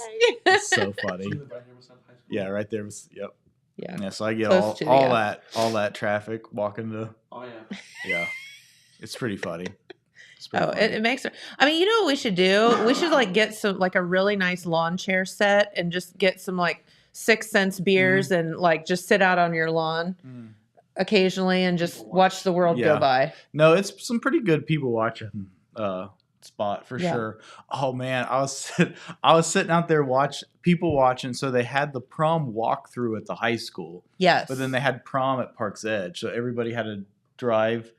It's so funny. You live right near West End High School. Yeah, right there was yep. Yeah. Yeah, so I get Close to the, all that traffic walking to Oh yeah. yeah. It's pretty funny. It's Oh, pretty it makes. I mean, you know what we should do? We should like get some like a really nice lawn chair set and just get some like 6 cents beers and like just sit out on your lawn Mm. occasionally and just watch the world Yeah. go by. No, it's some pretty good people watching spot for Yeah. sure. Oh man, I was sitting out there people watching. So they had the prom walkthrough at the high school, Yes. but then they had prom at Park's Edge, so everybody had to drive.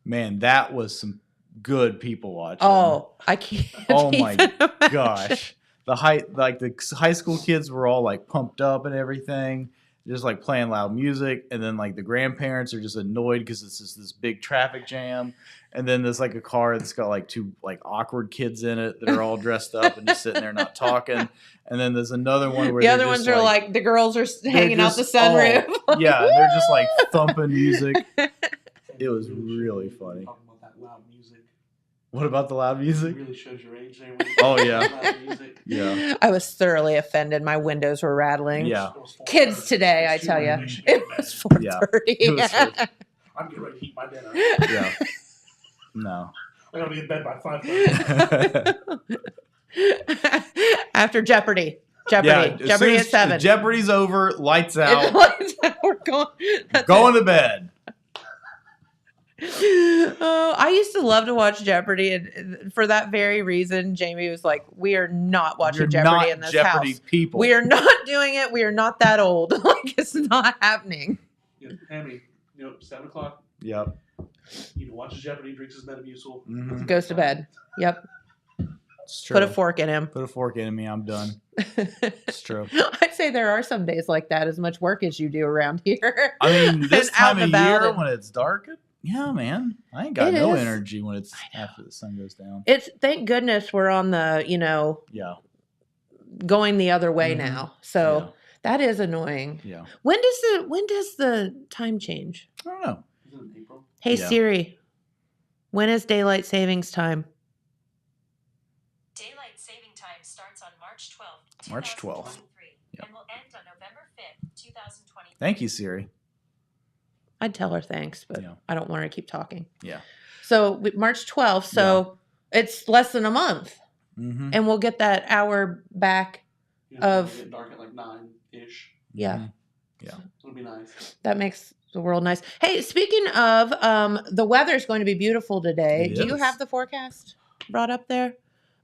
Man, that was some good people watching. Oh, I can't. Oh my even imagine. gosh, the high school kids were all like pumped up and everything, just like playing loud music, and then like the grandparents are just annoyed because it's just this big traffic jam, and then there's like a car that's got like two like awkward kids in it that are all dressed up and just sitting there not talking, and then there's another one where The they're other just, ones are like the girls are hanging out the just- sunroof. oh, yeah, they're just like thumping music. It was really funny. Talking about that loud music. What about the loud It music? really shows your age there. when you Oh, talk yeah. about loud music. Yeah, I was thoroughly offended. My windows were rattling. yeah. It was 4:30. Kids today, I It's tell too you, early. She it got was mad. 4:30. It was 4:30. I'm getting ready to heat my dinner. Yeah. No. I gotta be in bed by 5:30. After Jeopardy. Yeah, Jeopardy as soon at as 7. Jeopardy's over, lights out, We're going. That's going it. to bed. Oh, I used to love to watch Jeopardy, and for that very reason, Jamie was like, "We are not watching You're Jeopardy not in this Jeopardy house. people. We are not doing it. We are not that old. Like it's not happening." Hammy, 7 o'clock, Yep. watches Jeopardy, drinks his Metamucil. Mhm. Goes to bed. Yep. It's true. Put a fork in him. Put a fork in me. I'm done. It's true. I'd say there are some days like that. As much work as you do around here. I mean, this And out time of and about year and- when it's dark, yeah, man, I ain't got It no is. energy when it's after the sun goes down. It's thank goodness we're on the Yeah. going the other way Mhm. now. So that is annoying. Yeah. When does the time change? I don't know. Is it in April? Hey Yeah. Siri, when is daylight savings time? Daylight saving time starts on March 12th, March 12th. 2023, Yep. and will end on November 5th, 2023. Thank you, Siri. I'd tell her thanks, but Yeah. I don't want her to keep talking. Yeah. So March 12th, so it's less than a month, Mm-hmm. and we'll get that hour back. Of- It'll get dark at like 9-ish. Yeah. It'll be nice. That makes the world nice. Hey, speaking of, the weather's going to be beautiful today. It Do you is. have the forecast brought up there?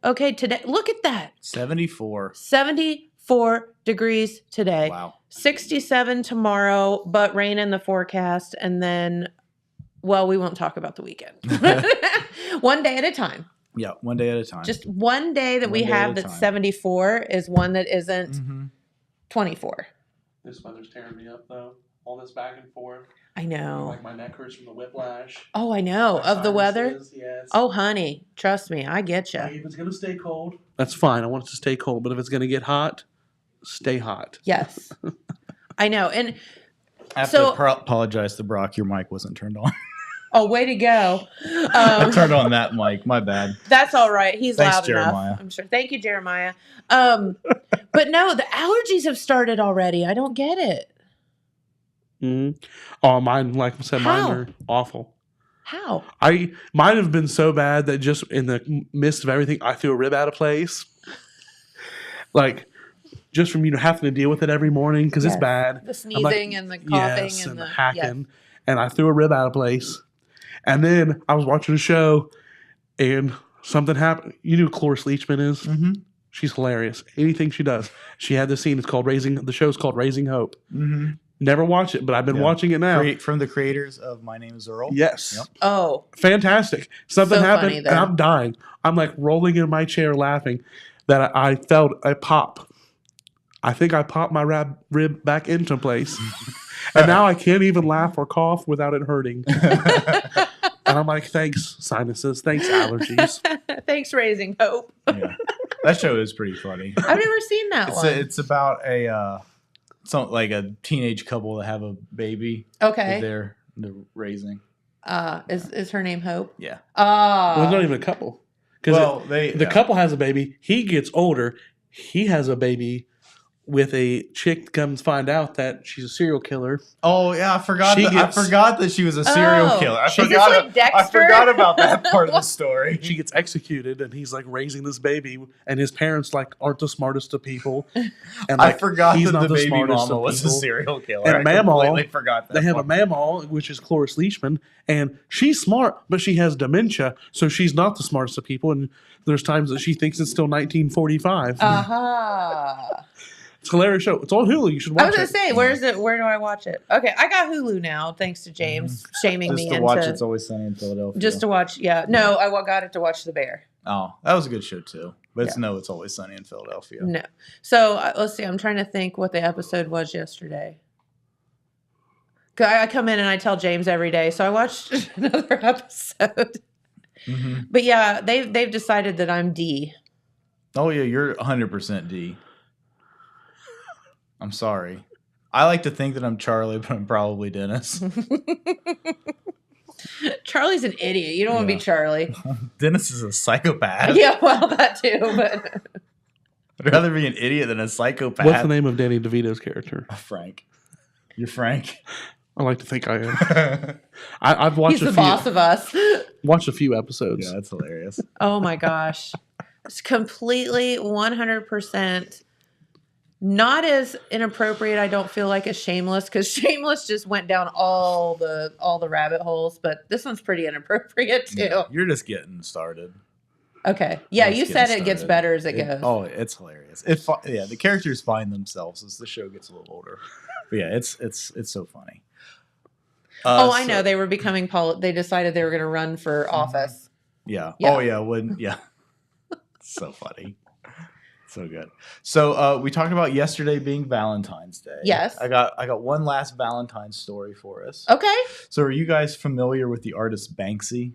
Okay, today, look at that. 74. 74 degrees today. Wow. 67 tomorrow, but rain in the forecast. And then, well, we won't talk about the weekend. One day at a time. Yeah. One day at a time. Just one day that we One day at have a that's time. 74 is one that isn't Mhm. 24. This weather's tearing me up though. All this back and forth. I know. Like my neck hurts from the whiplash. Oh, I know. My Of the weather? sinuses, Yes. Oh, honey, trust me, I get you. Like, if it's gonna stay cold, that's fine. I want it to stay cold. But if it's gonna get hot, stay hot. Yes. I know. And I have So- to apologize to Brock. Your mic wasn't turned on. Oh, way to go. I turned on that mic. My bad. That's all right. He's Thanks, loud Jeremiah. enough. I'm sure. Thank you, Jeremiah. But no, the allergies have started already. I don't get it. Mm-hmm. Oh, mine, like I said, How? mine are awful. How? Mine have been so bad that just in the midst of everything, I threw a rib out of place. Like, just from having to deal with it every morning because Yes. it's bad. The sneezing and the coughing Yes, and the the hacking. And I threw a rib out of place. And then I was watching a show and something happened. You know who Cloris Leachman is? Mm-hmm. She's hilarious. Anything she does. She had this scene. The show's called Raising Hope. Mm-hmm. Never watch it, but I've been watching it now. From the creators of My Name is Earl. Yes. Yep. Oh, Fantastic. Something So happened funny, and though. I'm dying. I'm like rolling in my chair laughing that I felt a pop. I think I popped my rib back into place. And now I can't even laugh or cough without it hurting. And I'm like, thanks, sinuses. Thanks, allergies. thanks, Raising Hope. Yeah. That show is pretty funny. I've never seen that one. It's about a like a teenage couple that have a baby that Okay. they're raising. Is her name Hope? Yeah. Well, it's not even a couple. Because the couple has a baby. He gets older. He has a baby with a chick that comes find out that she's a serial killer. Oh yeah, I forgot. She I gets- forgot that she was a serial Oh. killer. I Is this forgot. like Dexter? I forgot about that part of the story. She gets executed, and he's like raising this baby, and his parents like aren't the smartest of people. And I like, forgot he's that not the baby smartest mama of was a people. serial killer. And I Mamaw, completely forgot that. They have a part. Mamaw, which is Cloris Leachman, and she's smart, but she has dementia, so she's not the smartest of people. And there's times that she thinks it's still 1945. It's a hilarious show. It's on Hulu. You should watch I was gonna it. say, where's it? Where do I watch it? Okay, I got Hulu now, thanks to James shaming Just me to into watch It's Always Sunny in Philadelphia. just to watch. Yeah, no, I got it to watch The Bear. Oh, that was a good show too. But Yeah. It's Always Sunny in Philadelphia. No, so let's see. I'm trying to think what the episode was yesterday. 'Cause I come in and I tell James every day, so I watched another episode. Mm-hmm. But yeah, they've decided that I'm D. Oh yeah, you're 100% D. I'm sorry. I like to think that I'm Charlie, but I'm probably Dennis. Charlie's an idiot. You don't want to Yeah. be Charlie. Dennis is a psychopath. Yeah, well, that too. But I'd rather be an idiot than a psychopath. What's the name of Danny DeVito's character? Frank. You're Frank. I like to think I am. Yeah, I've watched he's the boss of us. watched a few episodes. that's hilarious. Oh my gosh. It's completely 100% not as inappropriate, I don't feel like, as Shameless, because Shameless just went down all the rabbit holes, but this one's pretty inappropriate too. Yeah, you're just getting started. Okay. Yeah, Just you said getting it gets started. better as it goes. Oh, it's hilarious. Yeah, the characters find themselves as the show gets a little older. But yeah, it's so funny. I know. They were becoming they decided they were going to run for office. Yeah. Yeah. Oh yeah. Yeah. So funny. So good. So we talked about yesterday being Valentine's Day. Yes. I got one last Valentine's story for us. Okay. So are you guys familiar with the artist Banksy?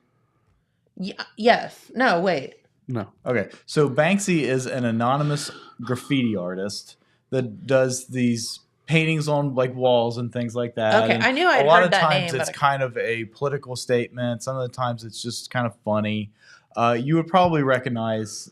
Yes. No, wait. No. Okay. So Banksy is an anonymous graffiti artist that does these paintings on like walls and things like that. Okay, And I knew I'd a lot heard of that times name, it's but I- kind of a political statement. Some of the times it's just kind of funny. You would probably recognize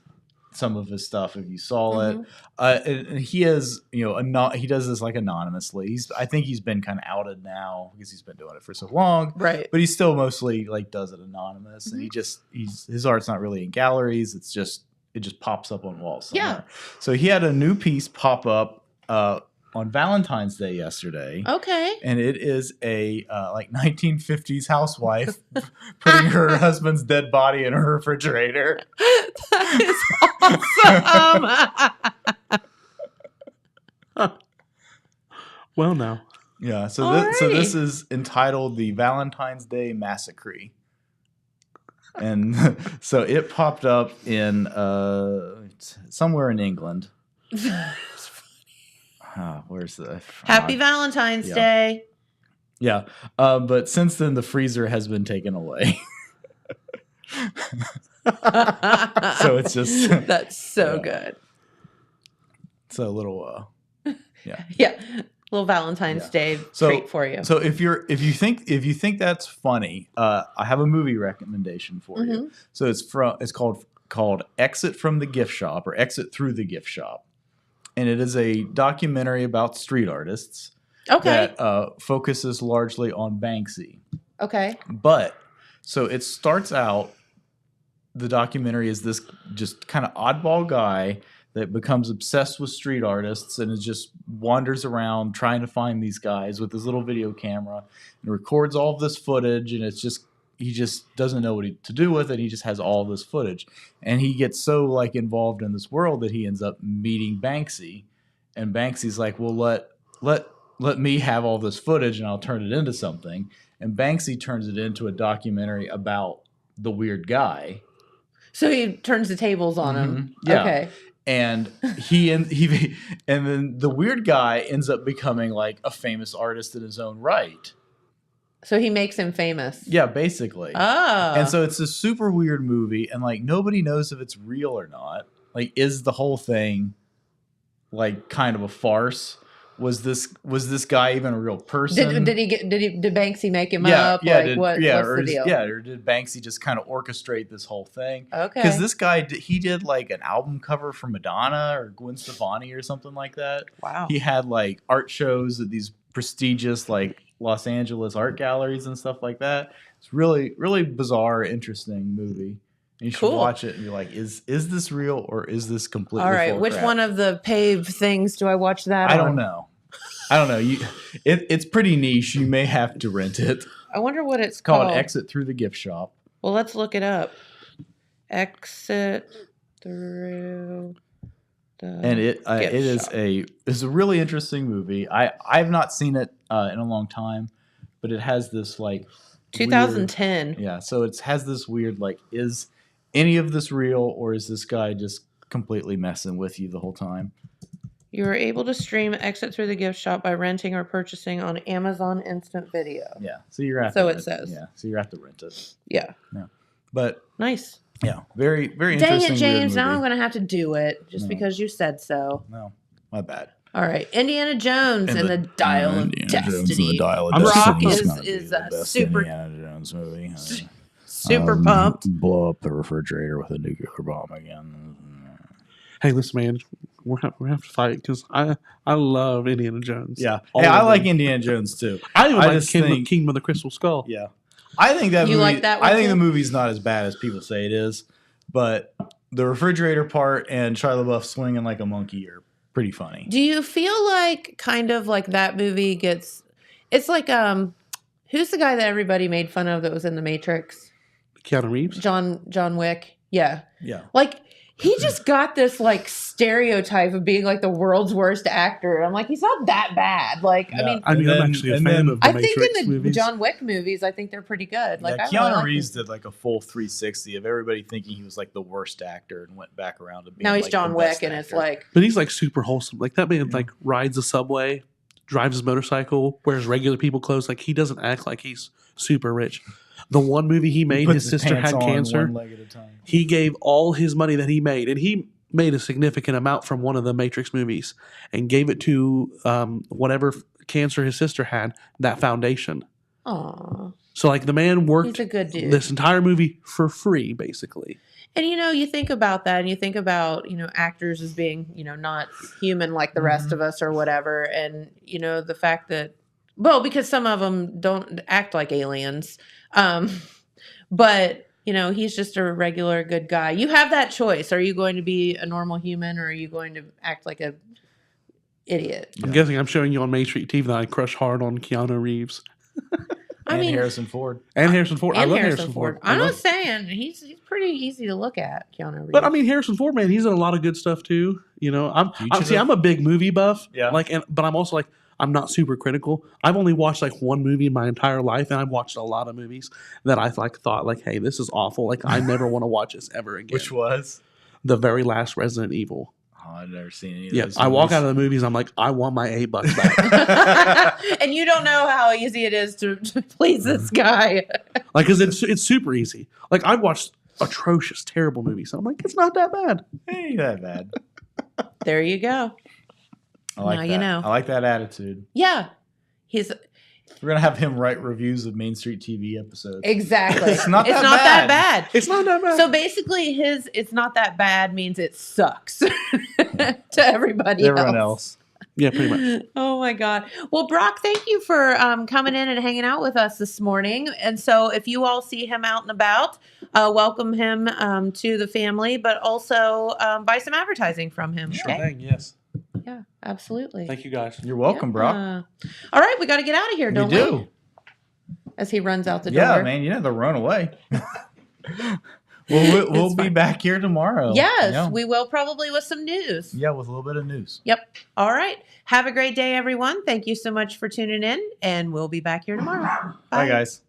some of his stuff if you saw it. And he is, he does this like anonymously. I think he's been kind of outed now because he's been doing it for so long. Right. But he still mostly like does it anonymous, and his art's not really in galleries. It just pops up on walls somewhere. So he had a new piece pop up on Valentine's Day yesterday. Okay. And it is a like 1950s housewife putting her husband's dead body in her refrigerator. That is awesome. Well, now. Yeah, so Alrighty. this is entitled the Valentine's Day Massacre. And so it popped up in somewhere in England. Where's the Happy Valentine's Yeah. Day. Yeah, but since then the freezer has been taken away. So it's just That's so Yeah. good. it's a little Yeah. Little Valentine's Day So- treat for you. So if you think that's funny, I have a movie recommendation for Mm-hmm. you. So it's called Exit from the Gift Shop, or Exit Through the Gift Shop, and it is a documentary about street artists Okay. that focuses largely on Banksy. Okay. But so it starts out, the documentary is this just kind of oddball guy that becomes obsessed with street artists and is just wanders around trying to find these guys with his little video camera and records all of this footage. And it's just, he just doesn't know what to do with it. He just has all this footage, and he gets so like involved in this world that he ends up meeting Banksy, and Banksy's like, well, let me have all this footage and I'll turn it into something. And Banksy turns it into a documentary about the weird guy. So he turns the tables on him. Mhm. Yeah. Okay. And and then the weird guy ends up becoming like a famous artist in his own right. So he makes him famous. Yeah, basically. Oh. And so it's a super weird movie, and like nobody knows if it's real or not. Like, is the whole thing like kind of a farce? Was this guy even a real person? did Banksy make him up? Like, what's the deal? Or did Banksy just kind of orchestrate this whole thing? Okay. Because this guy, he did like an album cover for Madonna or Gwen Stefani or something like that. Wow. He had like art shows at these prestigious like Los Angeles art galleries and stuff like that. It's really, really bizarre, interesting movie. And you should Cool. watch it and be like, is this real, or is this completely All right. full of Which crap? one of the paved things do I watch that I on? don't know. It's pretty niche. You may have to rent it. I wonder what it's It's called called. Exit Through the Gift Shop. Well, let's look it up. Exit through the And gift it's a really interesting movie. I've not seen it in a long time, but it has this like 2010. weird, yeah. So it has this weird like, is any of this real, or is this guy just completely messing with you the whole time? You are able to stream Exit Through the Gift Shop by renting or purchasing on Amazon Instant Video. Yeah. So you're at So to it rent, says. yeah. So you're at to rent it. Yeah. But Nice. yeah, very very Dang interesting. it, James. weird Now I'm movie. going to have to do it just No. because you said so. No, my bad. All right. Indiana Jones and the Dial of Destiny. Rock Destiny is is- gonna be is, the uh, best super- Indiana Jones movie. Super pumped. Blow up the refrigerator with a nuclear bomb again. Hey, listen, man, we have to fight because I love Indiana Jones. Yeah, All hey, I of like them. Indiana Jones too. I even like just Kingdom, Kingdom of the Crystal Skull. Yeah, I think that You movie, like that one I think too? the movie's not as bad as people say it is, but the refrigerator part and Shia LaBeouf swinging like a monkey are pretty funny. Do you feel like kind of like that movie gets it's like who's the guy that everybody made fun of that was in the Matrix? Keanu Reeves. John Wick. Yeah. Yeah, Like he just got this like stereotype of being like the world's worst actor. And I'm like, he's not that bad. Like, I Yeah. mean, I mean, And I'm then- actually a and fan then- of the I Matrix think in the movies. John Wick movies, I think they're pretty good. Like, yeah. I really Keanu like Reeves them. did like a full 360 of everybody thinking he was like the worst actor and went back around to being Now he's like, John the Wick, best and it's actor. like, But he's like super wholesome. Like that man like rides a subway, drives his motorcycle, wears regular people clothes. Like he doesn't act like he's super rich. The one movie he made, Puts his sister pants had on cancer. one leg at a time. He gave all his money that he made, and he made a significant amount from one of the Matrix movies, and gave it to whatever cancer his sister had, that foundation. aw, So like the man worked he's a good dude. this entire movie for free, basically. And you think about that, and you think about actors as being not human like the rest of us or whatever, and the fact that because some of them don't act like aliens, but he's just a regular good guy. You have that choice. Are you going to be a normal human, or are you going to act like a idiot? I'm guessing I'm showing you on Main Street TV that I crush hard on Keanu Reeves I And mean, Harrison Ford. and Harrison Ford. I and love Harrison Ford. I I'm love- not saying he's pretty easy to look at, Keanu Reeves. But I mean, Harrison Ford, man, he's in a lot of good stuff too. I'm a big movie buff. Yeah. But I'm also like, I'm not super critical. I've only watched like one movie in my entire life, and I've watched a lot of movies that I thought like, hey, this is awful. Like, I never want to watch this ever again. Which was? The very last Resident Evil. Oh, I've never seen any of Yeah, those. I walk movies. out of the movies, I'm like, I want my $8 back. And you don't know how easy it is to please this guy. Like, cause it's super easy. Like, I've watched atrocious, terrible movies, and I'm like, it's not that bad. Ain't that bad. There you go. I like Now that. you know. I like that attitude. Yeah. He's We're gonna have him write reviews of Main Street TV episodes. exactly. It's not that that bad. bad. It's not that bad. So basically his it's not that bad means it sucks to everybody Everyone else. Yeah, pretty much. Oh my God. Well, Brock, thank you for coming in and hanging out with us this morning. And so if you all see him out and about, welcome him to the family, but also buy some advertising from him. Sure Okay? thing, yes. Yeah, absolutely. Thank you guys. You're welcome, Brock. All right, we got to get out of here, We don't do. As he runs out the Yeah, door. man. You have to run away. We'll It's be fine. back here tomorrow. Yes, Yeah. we will probably with some news. Yeah, with a little bit of news. Yep. All right. Have a great day, everyone. Thank you so much for tuning in, and we'll be back here tomorrow. Bye guys.